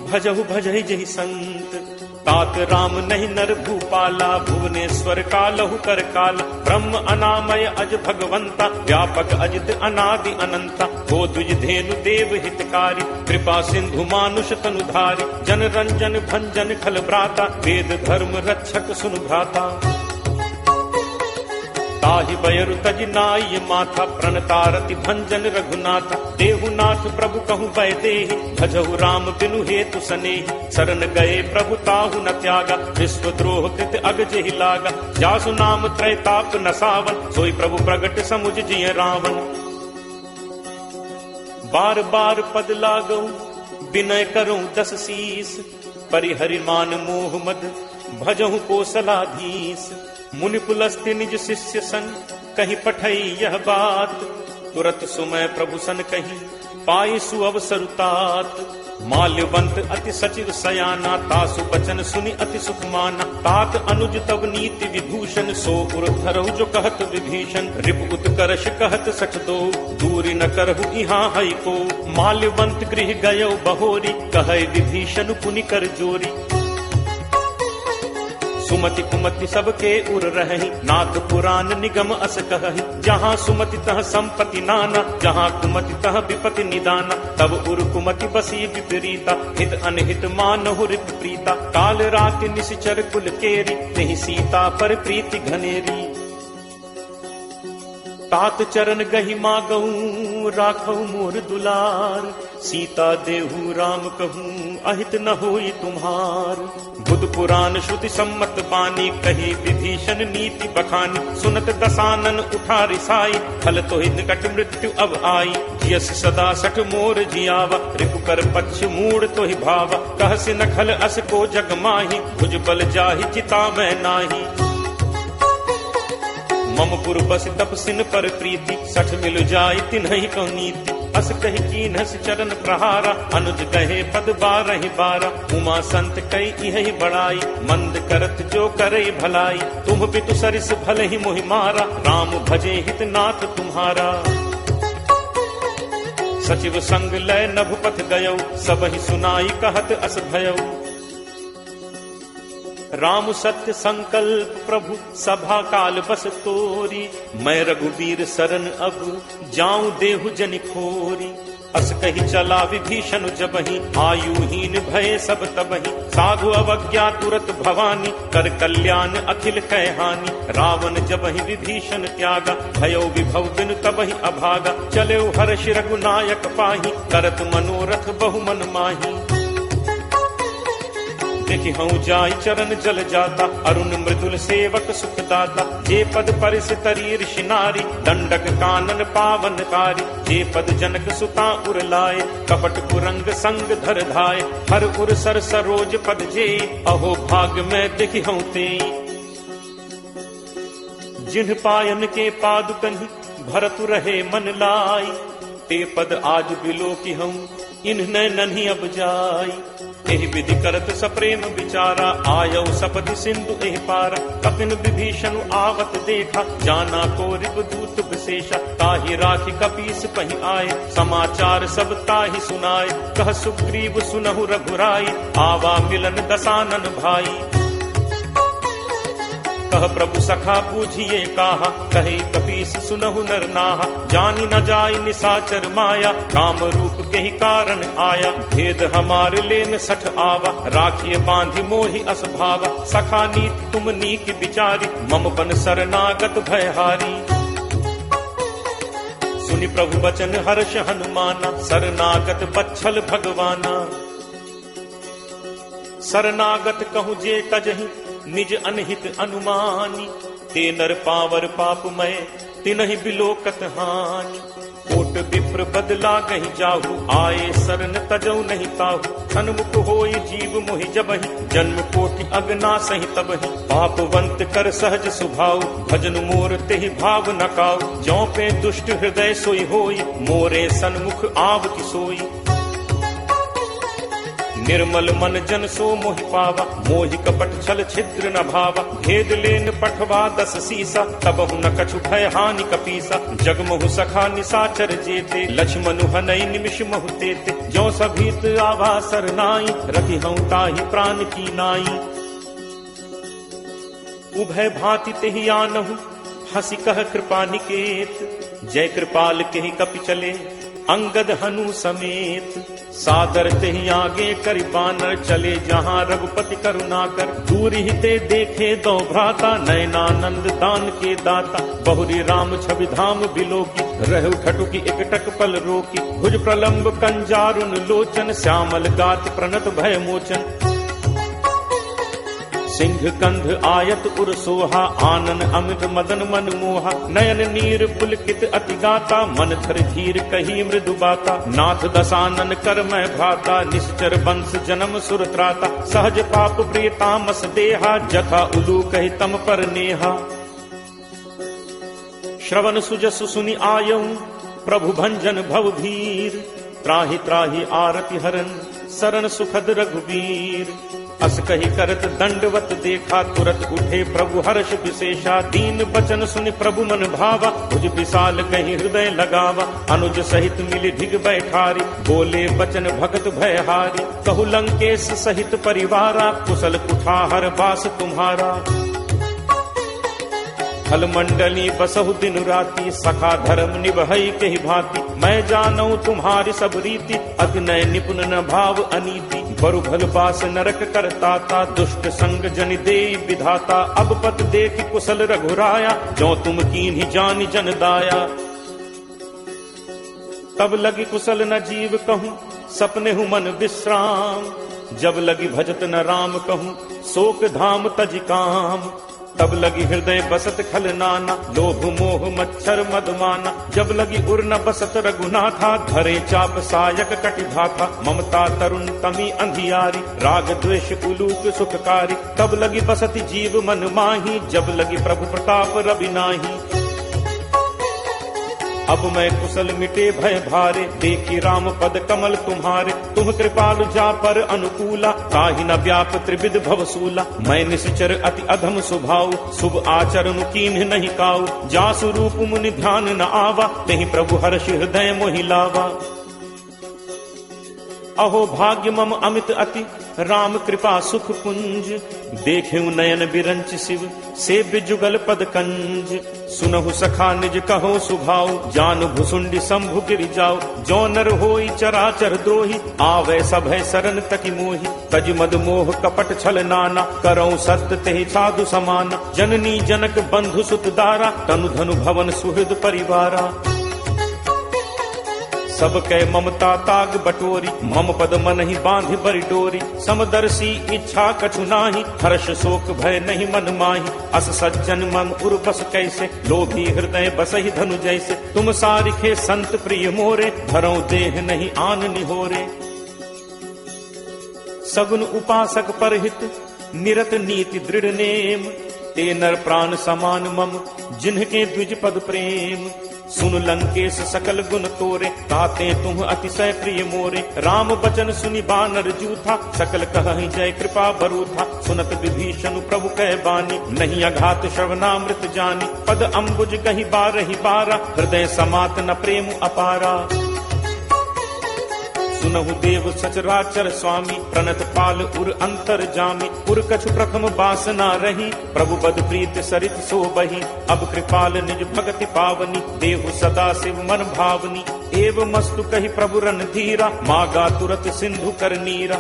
भजहु भजहि जहि संत। तात राम नहीं नर भूपाला, भुवनेश्वर कालहु कर काला। ब्रह्म अनामय अज भगवंता, व्यापक अजित अनादि अनंता। हो द्विज धेनु देव हितकारी, कृपा सिंधु मानुष तनुधारी। जन रंजन भंजन खल भ्राता, वेद धर्म रक्षक सुन भ्राता। ताहि बयरु तज नाई माथा, प्रणतारति भंजन रघुनाथा। देहुनाथ प्रभु कहु भय देहि, भजहु राम बिनु हेतु सनेहि। शरण गए प्रभु ताहु न त्यागा, विश्व द्रोह कृत अग जेहि लागा। जासु नाम त्रैताप न सावन, सोई प्रभु प्रगट समुझ जिय रावण। बार बार पद लागऊ, विनय करऊं 10 शीस। परिहरि मान मोह मद, भजहु कोसलाधीश। मुनि पुलस्त्य निज शिष्य सन, कही पठई यह बात। तुरत सुमय प्रभु सन कही, पाई सुअवसर तात। माल्यवंत अति सचिव सयाना, तासु बचन सुनि अति सुख माना। तात अनुज तब नीति विभूषण, सो उर धरहु जो कहत विभीषण। रिपु उत्कर्ष कहत सठ दो, दूरी न करहु इहाँ हई को। माल्यवंत गृह गयो बहोरी, कहे विभीषण पुनि कर जोरी। सुमति कुमति सबके उर रहहि, नाथ पुराण निगम अस कहहि। जहाँ सुमति तह संपत्ति नाना, जहाँ कुमति तह विपति निदाना। तब उर कुमति बसी विपरीता, हित अनहित मानहु रिप प्रीता। काल राति निशिचर कुल केरी, तेहि सीता पर प्रीति घनेरी। तात चरण गहि मागऊं, राखऊ मोर दुलार। सीता देहु राम कहूं, अहित न होई तुम्हार। बुध पुराण श्रुति सम्मत बानी, कही विभीषण नीति बखानी। सुनत दसानन उठा रिसाई, फल तो निकट मृत्यु अब आई। यस सदा सठ मोर जियावा, रिपु कर पक्ष मूड तो ही भावा। कहसि न खल अस को जग माही, भुज बल जाहि चिता मैं नाही। मम पुर बस तपसिन पर प्रीति, सठ मिल जाय तिन्हि को नीति। अस कहि कीन्हस चरण प्रहारा, अनुज कहे पद 12 बारा। उमा संत कई इहि बड़ाई, मंद करत जो करे भलाई। तुम पितु सरिस भले ही मोहि मारा, राम भजे हित नाथ तुम्हारा। सचिव संग लय नभ पथ गयो, सबहि सुनाई कहत अस भयो। राम सत्य संकल्प प्रभु, सभा काल बस तोरी। मैं रघुबीर शरण अब, जाऊं देहु जनि खोरी। अस कही चला विभीषण जबहि, आयुहीन भय सब तबहि। साधु अवज्ञा तुरत भवानी, कर कल्याण अखिल कह हानि। रावण जबहि विभीषण त्यागा, भयो विभव बिनु तबहि अभागा। चले हर्ष रघुनायक पाही, करत मनोरथ बहु मन माही। देखि हूँ जाय चरण जल जाता, अरुण मृदुल सेवक सुखदाता। जे पद परिस तरी ऋषि नारी, दंडक कानन पावनकारी। जे पद जनक सुता उर लाए, कपट कुरंग संग धर धाय। हर उर सर सरोज पद जे, अहो भाग में देखि हूँ ते। जिन्ह पायन के पादुकनि, भरतु रहे मन लाई। ते पद आज बिलो की हूँ, इन्ह नन्ही अब जाई। एहि विधि करत सप्रेम विचारा, आयौ सपति सिंधु एहि पारा। कपिन विभीषण आवत देखा, जाना को रिपुदूत विशेषा। ताहि राखी कपीस पहि आए, समाचार सब ताहि सुनाए। कह सुग्रीव सुनहु रघुराई, आवा मिलन दसानन भाई। कह प्रभु सखा पूछिए काहा, कहे कपीस सुनहु नर नाहा। जानी न जाय निसाचर माया, काम रूप के ही कारण आया। भेद हमार लेन सठ आवा, राखिए बांधि मोहि अस भावा। सखा नीत तुम नीक विचारी, मम बन शरणागत भयहारी। सुनि प्रभु बचन हर्ष हनुमाना, शरणागत बच्छल भगवाना। शरणागत कहूँ जे तजहि, निज अनहित अनुमानी। ते नर पावर पापमय, तिनहि बिलोकत हानि। कोट विप्र बदला गहि जाहु, आए शरण तजौ नहीं ताहु। सन्मुख होई जीव मोहि जबहि, जन्म कोटि अगना सहि तबहि। पापवंत कर सहज सुभाव, भजन मोर तेहि भाव न काऊ। ज्यों पे दुष्ट हृदय सोई होई, मोरे सन्मुख आवति सोई। निर्मल मन जन सो मोहि पावा, मोहि कपट छल छिद्र न भावा। भेद लेन पठवा 10 सीसा, तबहु न कछु भय हानि कपीसा। जगमहु सखा निसाचर जेते, लक्ष्मणु हनई निमिष महु तेते। ज्यों सभीत आवा सरनाई, रखि हूँ ताहि प्राण की नाई। उभय भांति तेहि आनहु, हंसी कह कृपा निकेत। जय कृपाल केहि कपि चले, अंगद हनु समेत। सादर तेहि आगे करि बानर, चले जहाँ रघुपति करुणाकर। दूर ही ते देखे दो भ्राता, नयनानंद दान के दाता। बहुरी राम छवि धाम बिलोकी, रहु ठटुकी एकटक पल रोकी। भुज प्रलंब कंजारुन लोचन, श्यामल गात प्रणत भय मोचन। सिंह कंध आयत उर सोहा, आनन अमित मदन मन मोहा। नयन नीर पुलकित अति गाता, मन थर धीर कही मृदु बाता। नाथ दसानन कर मैं भ्राता, निश्चर वंश जन्म सुर त्राता। सहज पाप प्रिय तामस देहा, जथा उलू कहि तम पर नेहा। श्रवण सुजसु सुनि आयऊ, प्रभु भंजन भव भीर। त्राहि त्राहि आरति हरन, शरण सुखद रघुवीर। अस कही करत दंडवत देखा, तुरत उठे प्रभु हर्ष विशेषा। दीन बचन सुनि प्रभु मन भावा, भुज विशाल कहीं हृदय लगावा। अनुज सहित मिली ढिग बैठारी, बोले बचन भगत भयहारी। कहु लंकेश सहित परिवारा, कुशल कुठार बास तुम्हारा। फल मंडली बसहु दिन राति, सखा धर्म निभई के ही भांति। मैं जानऊ तुम्हारी सब रीति, अति नय निपुण न भाव अनीति। बरु भल बास नरक करताता, दुष्ट संग जनि देई विधाता। अब पत देख कुशल रघुराया, जो तुम कीन्ही जानि जन दाया। तब लगी कुशल न जीव कहूँ, सपने हूँ मन विश्राम। जब लगी भजत न राम कहूँ, शोक धाम तज काम। तब लगी हृदय बसत खल नाना, लोभ मोह मच्छर मदमाना। जब लगी उर न बसत रघुनाथा, धरे चाप सायक कटिभाथा। ममता तरुण तमी अंधियारी, राग द्वेष उलूक सुखकारी। तब लगी बसती जीव मन माही, जब लगी प्रभु प्रताप रवि नाही। अब मैं कुशल मिटे भय भारे, देखी राम पद कमल तुम्हारे। तुम कृपालु जा पर अनुकूला, ताहि न व्याप त्रिविध भवसूला। मैं निश्चर अति अधम स्वभाव, शुभ आचरण कीन्ह नहीं काऊ। जासु रूप मुनि ध्यान न आवा, तेहि प्रभु हर्ष हृदय मोहि लावा। अहो भाग्य मम अमित अति राम कृपा सुख पुंज। देखे नयन बिरंच शिव सेव्य जुगल पद कंज। सुनहु सखा निज कहो सुभाव जानु भुसुंडी शंभु गिरि जाओ। जो नर होई चराचर द्रोही आवे सभय सरन तकी मोही। तज मद मोह कपट छल नाना करौ सत्य तेहि साधु समाना। जननी जनक बंधु सुत दारा तनु धनु भवन सुहृद परिवारा। सब कै ममता ताग बटोरी मम पद मन ही बांधि बरि डोरी। समदर्शी इच्छा कछु नाही हर्ष शोक भय नहीं मन माही। अस सज्जन मन उर बस कैसे लोभी हृदय बसहि धनु जैसे। तुम सारिखे संत प्रिय मोरे धरौ देह नहीं आन निहोरे। सगुन उपासक परहित निरत नीति दृढ़ नेम। ते नर प्राण समान मम जिन्हके द्विज पद प्रेम। सुन लंकेश सकल गुण तोरे ताते तुम अतिशय प्रिय मोरे। राम बचन सुनि बानर जूथा सकल कहहि जय कृपा बरूथा। सुनत विभीषण प्रभु कह बानी नहीं अघात श्रवणामृत जानी। पद अम्बुज कहि बारहि बारा हृदय समात न प्रेम अपारा। सुनहु देव सचराचर स्वामी प्रणत पाल उर अंतर जामी। उर कछु प्रथम बासना रही प्रभु बद प्रीत सरित सो बही। अब कृपाल निज भगति पावनी देहु सदा शिव मन भावनी। एव मस्तु कही प्रभु रन धीरा मागा तुरत सिंधु कर नीरा।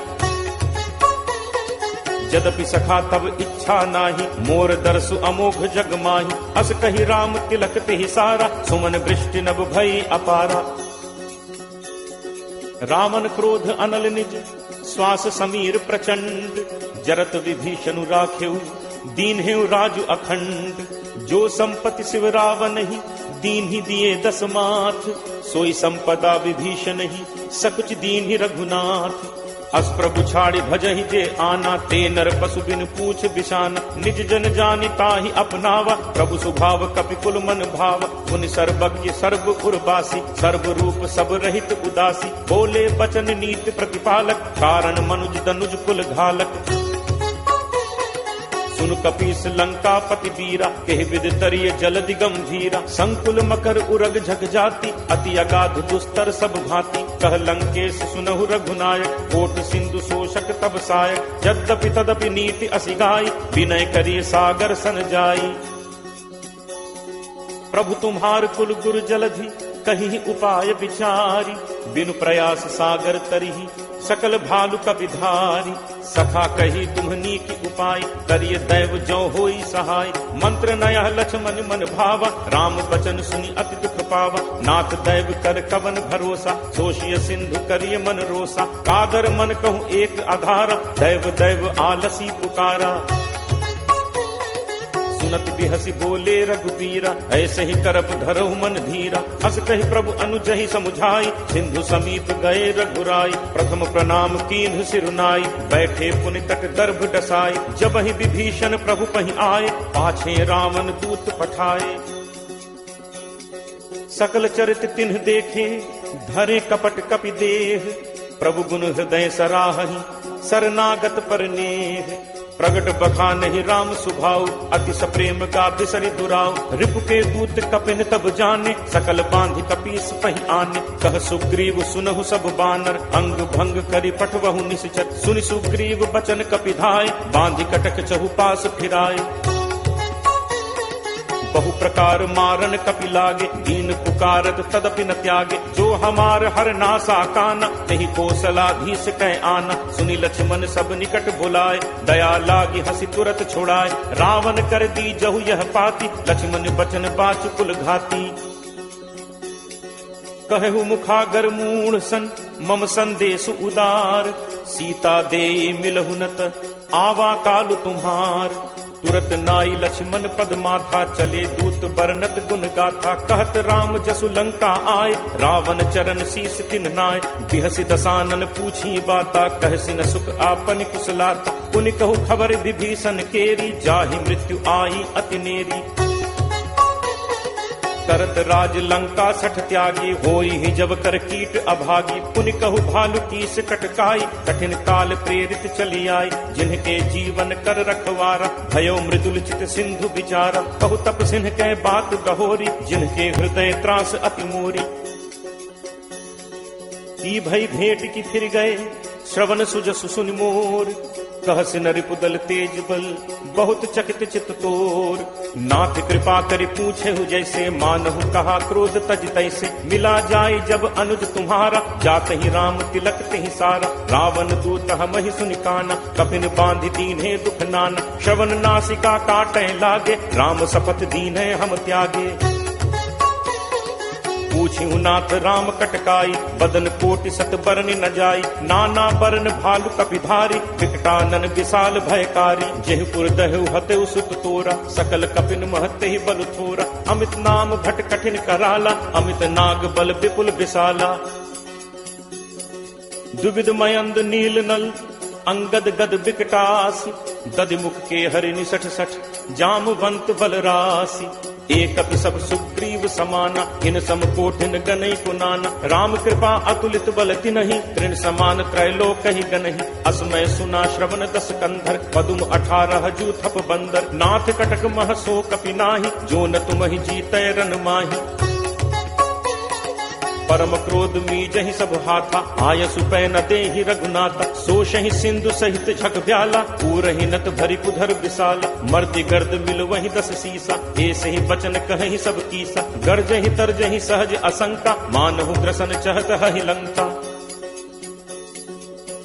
यद्यपि सखा तब इच्छा नाही मोर दर्शु अमोघ जग माही। अस कही राम तिलक तेहि सारा सुमन वृष्टि नभ भई अपारा। रावण क्रोध अनल निज श्वास समीर प्रचंड। जरत विभीषण राखेउ दीन हेउ राजु अखंड। जो संपत्ति शिव रावण ही दीन ही दिए 10 माथ। सोई संपदा विभीषण ही सकुच दीन ही रघुनाथ। अस प्रभु छाड़ी भजहि जे आना ते नर पशु बिन पूछ बिशाना। निज जन जानि ताहि अपनावा प्रभु स्वभाव कपि कुल मन भाव। पुनि सर्वज्ञ सर्व उर्वासी सर्व रूप सब रहित उदासी। बोले बचन नीति प्रतिपालक कारण मनुज तनुज कुल घालक। सुन कपीस लंका पति बीरा केह विद तरिय जलदि गंभीरा। संकुल मकर उरग झक जाति अति अगाध दुस्तर सब भांति। कह लंकेश सुनहु रघुनायक कोट सिंधु शोषक तब सायक। यद्यपि तदपि नीति असि गाई विनय करिय सागर सन जाई। प्रभु तुम्हार कुल गुरु जलधि कही उपाय विचारी। बिनु प्रयास सागर तरिहि सकल भालु कपिधारी। सखा कही तुम्हनी की उपाय करिय दैव जो होई सहाय। मंत्र नया लक्ष्मण मन भावा राम बचन सुनि अति दुख पावा। नाथ दैव कर कवन भरोसा सोशिय सिंधु करिय मन रोसा। कादर मन कहूँ एक आधारा दैव दैव आलसी पुकारा। सुनत बिहसी बोले रघुबीरा ऐसे ही करप धरहु मन धीरा। अस कहि प्रभु अनुजहि समुझाई सिंधु समीप गए रघुराई। प्रथम प्रणाम कीन्ह सिरुनाई बैठे पुनि तक गर्भ डसाई। जब ही विभीषण प्रभु पहि आए पाछे रावण दूत पठाए। सकल चरित तिन्ह देखे धरे कपट कपि देह। प्रभु गुण हृदय सराहहि शरणागत पर नेह। प्रगट बखानहि राम सुभाव अति सप्रेम का बिसरि दुराव। रिपु के दूत कपिन तब जाने सकल बांधि कपीस पहि आने। कह सुग्रीव सुनहु सब बानर अंग भंग करि पठवहु निश्चर। सुनि सुग्रीव बचन कपिधाय बांधि कटक चहु पास फिराए। बहु प्रकार मारन कपि लागे दीन पुकारत तदपि न त्यागे। जो हमार हर नासा काना तेहि कौशलाधीश कह आना। सुनि लक्ष्मण सब निकट बुलाए दया लागी हंसी तुरत छुड़ाए। रावण कर दी जहु यह पाती लक्ष्मण बचन बाच कुल घाती। कहु मुखागर मूढ़ सन मम संदेश उदार। सीता दे मिलहु नत आवा कालु तुम्हार। तुरत नाई लक्ष्मण पद माथा चले दूत बरनत गुण गाथा। कहत राम जसु लंका आए रावण चरण शीस तिन नाय। बिहसि दसानन पूछी बाता कहसि न सुख आपन कुशलाता। पुनि कहु खबर विभीषण केरी जाहि मृत्यु आई अति नेरी। करत राज लंका सठ त्यागी होई ही जब कर कीट अभागी। पुनि कहु भालु कीस कटकाई कठिन काल प्रेरित चली आई। जिनके जीवन कर रखवारा भयो मृदुल चित सिंधु विचारा। कहु तप सिंह कह बात गहोरी जिनके हृदय त्रास अति मोरी। की भई भेंट की फिर गए श्रवण सुजसु सुनि मोर। कहस नरिपुदल तेज बल बहुत चकित चित तोर। नाथ कृपा करि पूछे हु जैसे मानहु कहा क्रोध तज तैसे। मिला जाय जब अनुज तुम्हारा जात ही राम तिलक तिहि सारा। रावण दूत हमहि सुनि काना कपिन बांधि दीन्हे दुख नाना। श्रवण नासिका काटे लागे राम शपथ दीन्हे हम त्यागे। पूछिहु नाथ राम कटकाई बदन कोटि सत बरन न जाई। नाना बरन भालु कपिधारी विकटानन विशाल भयकारी। जेहपुर दहु हतेउ सुत तोरा सकल कपिन महते ही बल थोरा। अमित नाम भट कठिन कराला अमित नाग बल विपुल विशाला। द्विविध मयंद नील नल अंगद गद विकटासी। दधिमुख के हरि निसठ सठ जामवंत बलरासी। एक सब सुग्रीव समाना इन सम कोठिन गनई कुनाना। राम कृपा अतुलित बल तिनहि तृण समान त्रैलोक ही गनहि। असमय सुना श्रवण दस कंधर पदुम 18 जूथप बंदर। नाथ कटक मह सो कपि नाही जो न तुमहि जीतै रन माही। परम क्रोध मीजहि सब हाथा आयसु पै न देहि रघुनाथा। सोषहि सिंधु सहित झक ब्याला पूरहि नत भरि कुधर विशाला। मर्दि गर्द मिल वहि 10 सीसा ऐसे ही बचन कहहि सब कीसा। गर्जहि तरजहि सहज असंका मानहु ग्रसन चहत हहि लंका।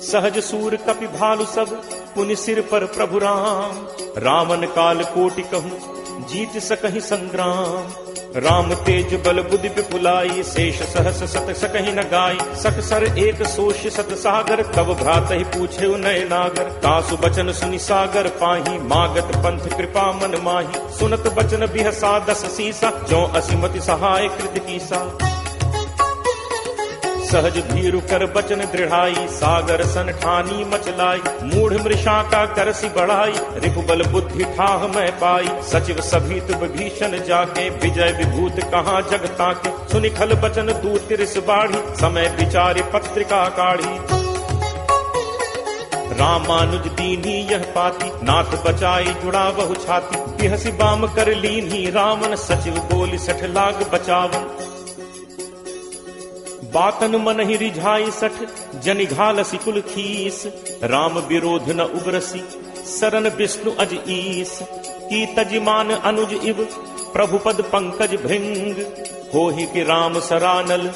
सहज सूर कपि भालु सब पुनि सिर पर प्रभु राम। रावण काल कोटि कहूँ जीत सकहि संग्राम। राम तेज बल बुद्धि विपुलाई शेष सहस सत सकहि न गाई। सक सर एक सोष सत सागर तब भ्रात ही पूछे नय नागर। तासु बचन सुनि सागर पाही मागत पंथ कृपा मन माही। सुनत बचन बिहसा 10 सीसा जो असिमति सहाय कृत कीसा। सहज भीरु कर बचन दृढ़ाई सागर सन ठानी मचलाई। मूढ़ मृषा का करसी बढ़ाई रिपुबल बुद्धि ठाह मैं पाई। सचिव सभीत विभीषण जाके विजय विभूत कहाँ जगता के। सुनि खल बचन दूत रिस बाढ़ी समय विचारि पत्रिका काढ़ी। रामानुज दीन्ही यह पाती नाथ बचाई जुड़ा बहु छाती। बिहसी बाम कर लीन्ही रावण सचिव बोली 60 लाग बचावन। बातन मन ही रिझाई 60 जनि घालसी कुल खीस। राम विरोध न उग्रसी सरन विष्णु अज ईस। की तजिमान अनुज इव प्रभु पद पंकज भृंग। होहि कि राम सरानल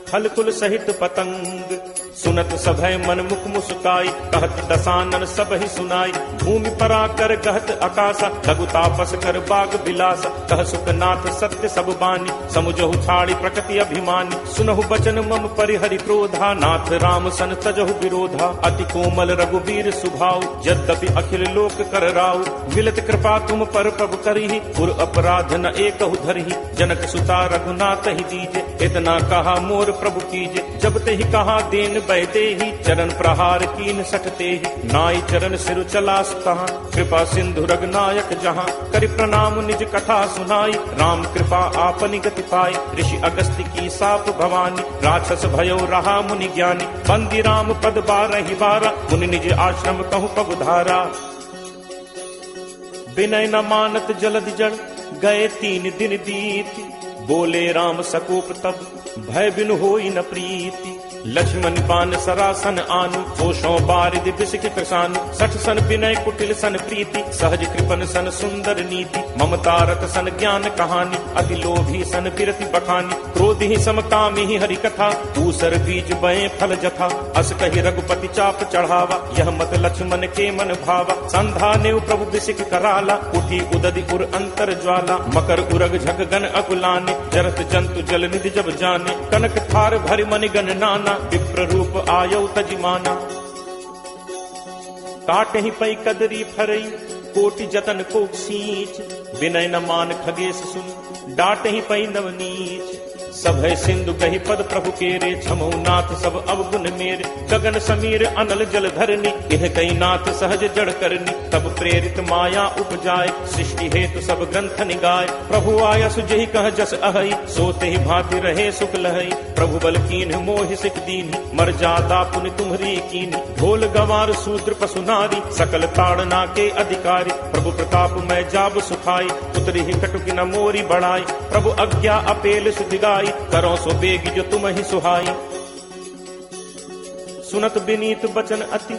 खल कुल सहित पतंग। सुनत सभय मन मुख मुस्काई कहत दसानन सब ही सुनाई। भूमि पराकर कहत आकाशा लघु तापस कर बाग बिलासा। कह सुखनाथ सत्य सब बानी समुझहु छाड़ी प्रकृति अभिमानी। सुनहु बचन मम परिहरि क्रोधा नाथ राम सन तजहु विरोधा। अति कोमल रघुबीर सुभाऊ यद्यपि अखिल लोक कर राऊ। मिलत कृपा तुम पर प्रभु करहि पुर अपराध न एकहु धरहि। जनक सुता रघुनाथ ही दीजे इतना कहा मोर प्रभु कीजे। जब ते ही कहा देन बैदे ही चरण प्रहार कीन 60 ही। नाई चरण सिर चला सुतहा कृपा सिंधु रघुनायक जहाँ। करि प्रणाम निज कथा सुनाई राम कृपा आपनि गति पाई। ऋषि अगस्त्य की साप भवानी राक्षस भयो रहा मुनि ज्ञानी। बंदी राम पद 12 मुनि निज आश्रम कहु पगुधारा। विनय न मानत जलद जड़ गए 3 दिन बीत। बोले राम सकोप तब भय बिनु होई न प्रीति। लक्ष्मण बान सरासन आनु कोशों बारिद बिसिक कृषानु। 60 सन विनय कुटिल सन प्रीति सहज कृपन सन सुंदर नीति। ममता रत सन ज्ञान कहानी अति लोभी सन बिरति बखानी। क्रोधी सम कामी ही हरि कथा ऊसर बीज बये फल जथा। अस कहि रघुपति चाप चढ़ावा यह मत लक्ष्मण के मन भावा। संधा नेव प्रभु बिसिक कराला उठी उदधि उर अंतर ज्वाला। मकर उरग झग गन अकुलाने जरत जंतु जल निधि जब जाने। कनक थार भरि मनि गण नाना विप्र रूप आयौ तजिमाना। काटे ही पै कदरी फरई कोटि जतन को सींच। विनय न मान खगेश सुन डाटे ही पै नवनीच। सभय सिंधु कही पद प्रभु केरे छमौ नाथ सब अवगुण मेरे। गगन समीर अनल जल धरनी यह कई नाथ सहज जड़ करनी। तब प्रेरित माया उपजाए सृष्टि हेतु सब ग्रंथ निगाए। प्रभु आया सुजहि कह जस अहई सोते ही भांति रहे सुख लहई। प्रभु बल कीन मोह सिख दीनी मर जादा पुनि तुम्हरी कीनी। ढोल गवार सूत्र पशु नारी सकल ताड़ना के अधिकारी। प्रभु प्रताप मैं जाब सुखाई उतरी ही कटुक न मोरी बढ़ाई। प्रभु आज्ञा अपेल सुधिगाई करो सो बेगी जो तुम ही सुहाई। सुनत विनीत बचन अति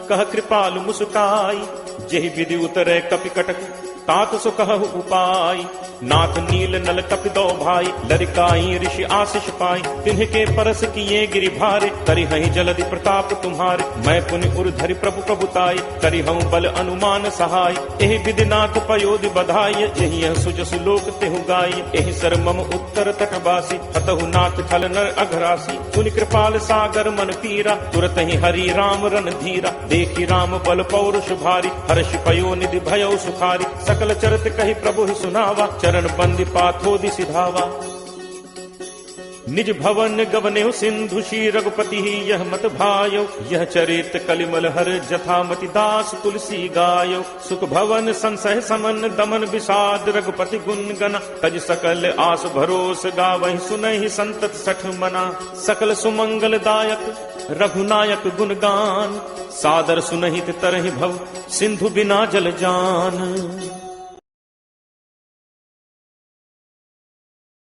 कह कृपालु मुस्काई, जेहि विधि उतरे कपि कटक तात सो कहु उपाय। नाथ नील नल कपि दो भाई, लरिकाई ऋषि आशीष पाई, तिन्ह परस किए गिरि भारे, करिहहि जलधि प्रताप तुम्हारे। मैं पुनि उर्धरि प्रभु प्रभुताई, करिहऊँ बल अनुमान सहाय। एहि विधि नाथ पयोधि बधाई, यही यह सुजसु लोक तेहु गाई। एहि सर मम उत्तर तटवासी, हतहु नाथ छल नर अघरासी। पुनि कृपाल सागर मन पीरा, तुरत ही हरि राम रन धीरा। देखी राम बल पौरुष भारी, हर्ष पयो निधि भयो सुखारी। सकल चरित कहि प्रभु ही सुनावा, चरण बंदी पाथोदि सिधावा। निज भवन गवनेहु सिंधु श्री रघुपति ही यह मत भायो। यह चरित कलिमल हर जथामति दास तुलसी गायो। सुख भवन संसह समन दमन विषाद रघुपति गुण गना। तज सकल आस भरोस गावहि सुनहि संतत सठ मना। सकल सुमंगल दायक रघुनायक गुण गान, सादर सुनहित तरहि भव सिंधु बिना जल जान।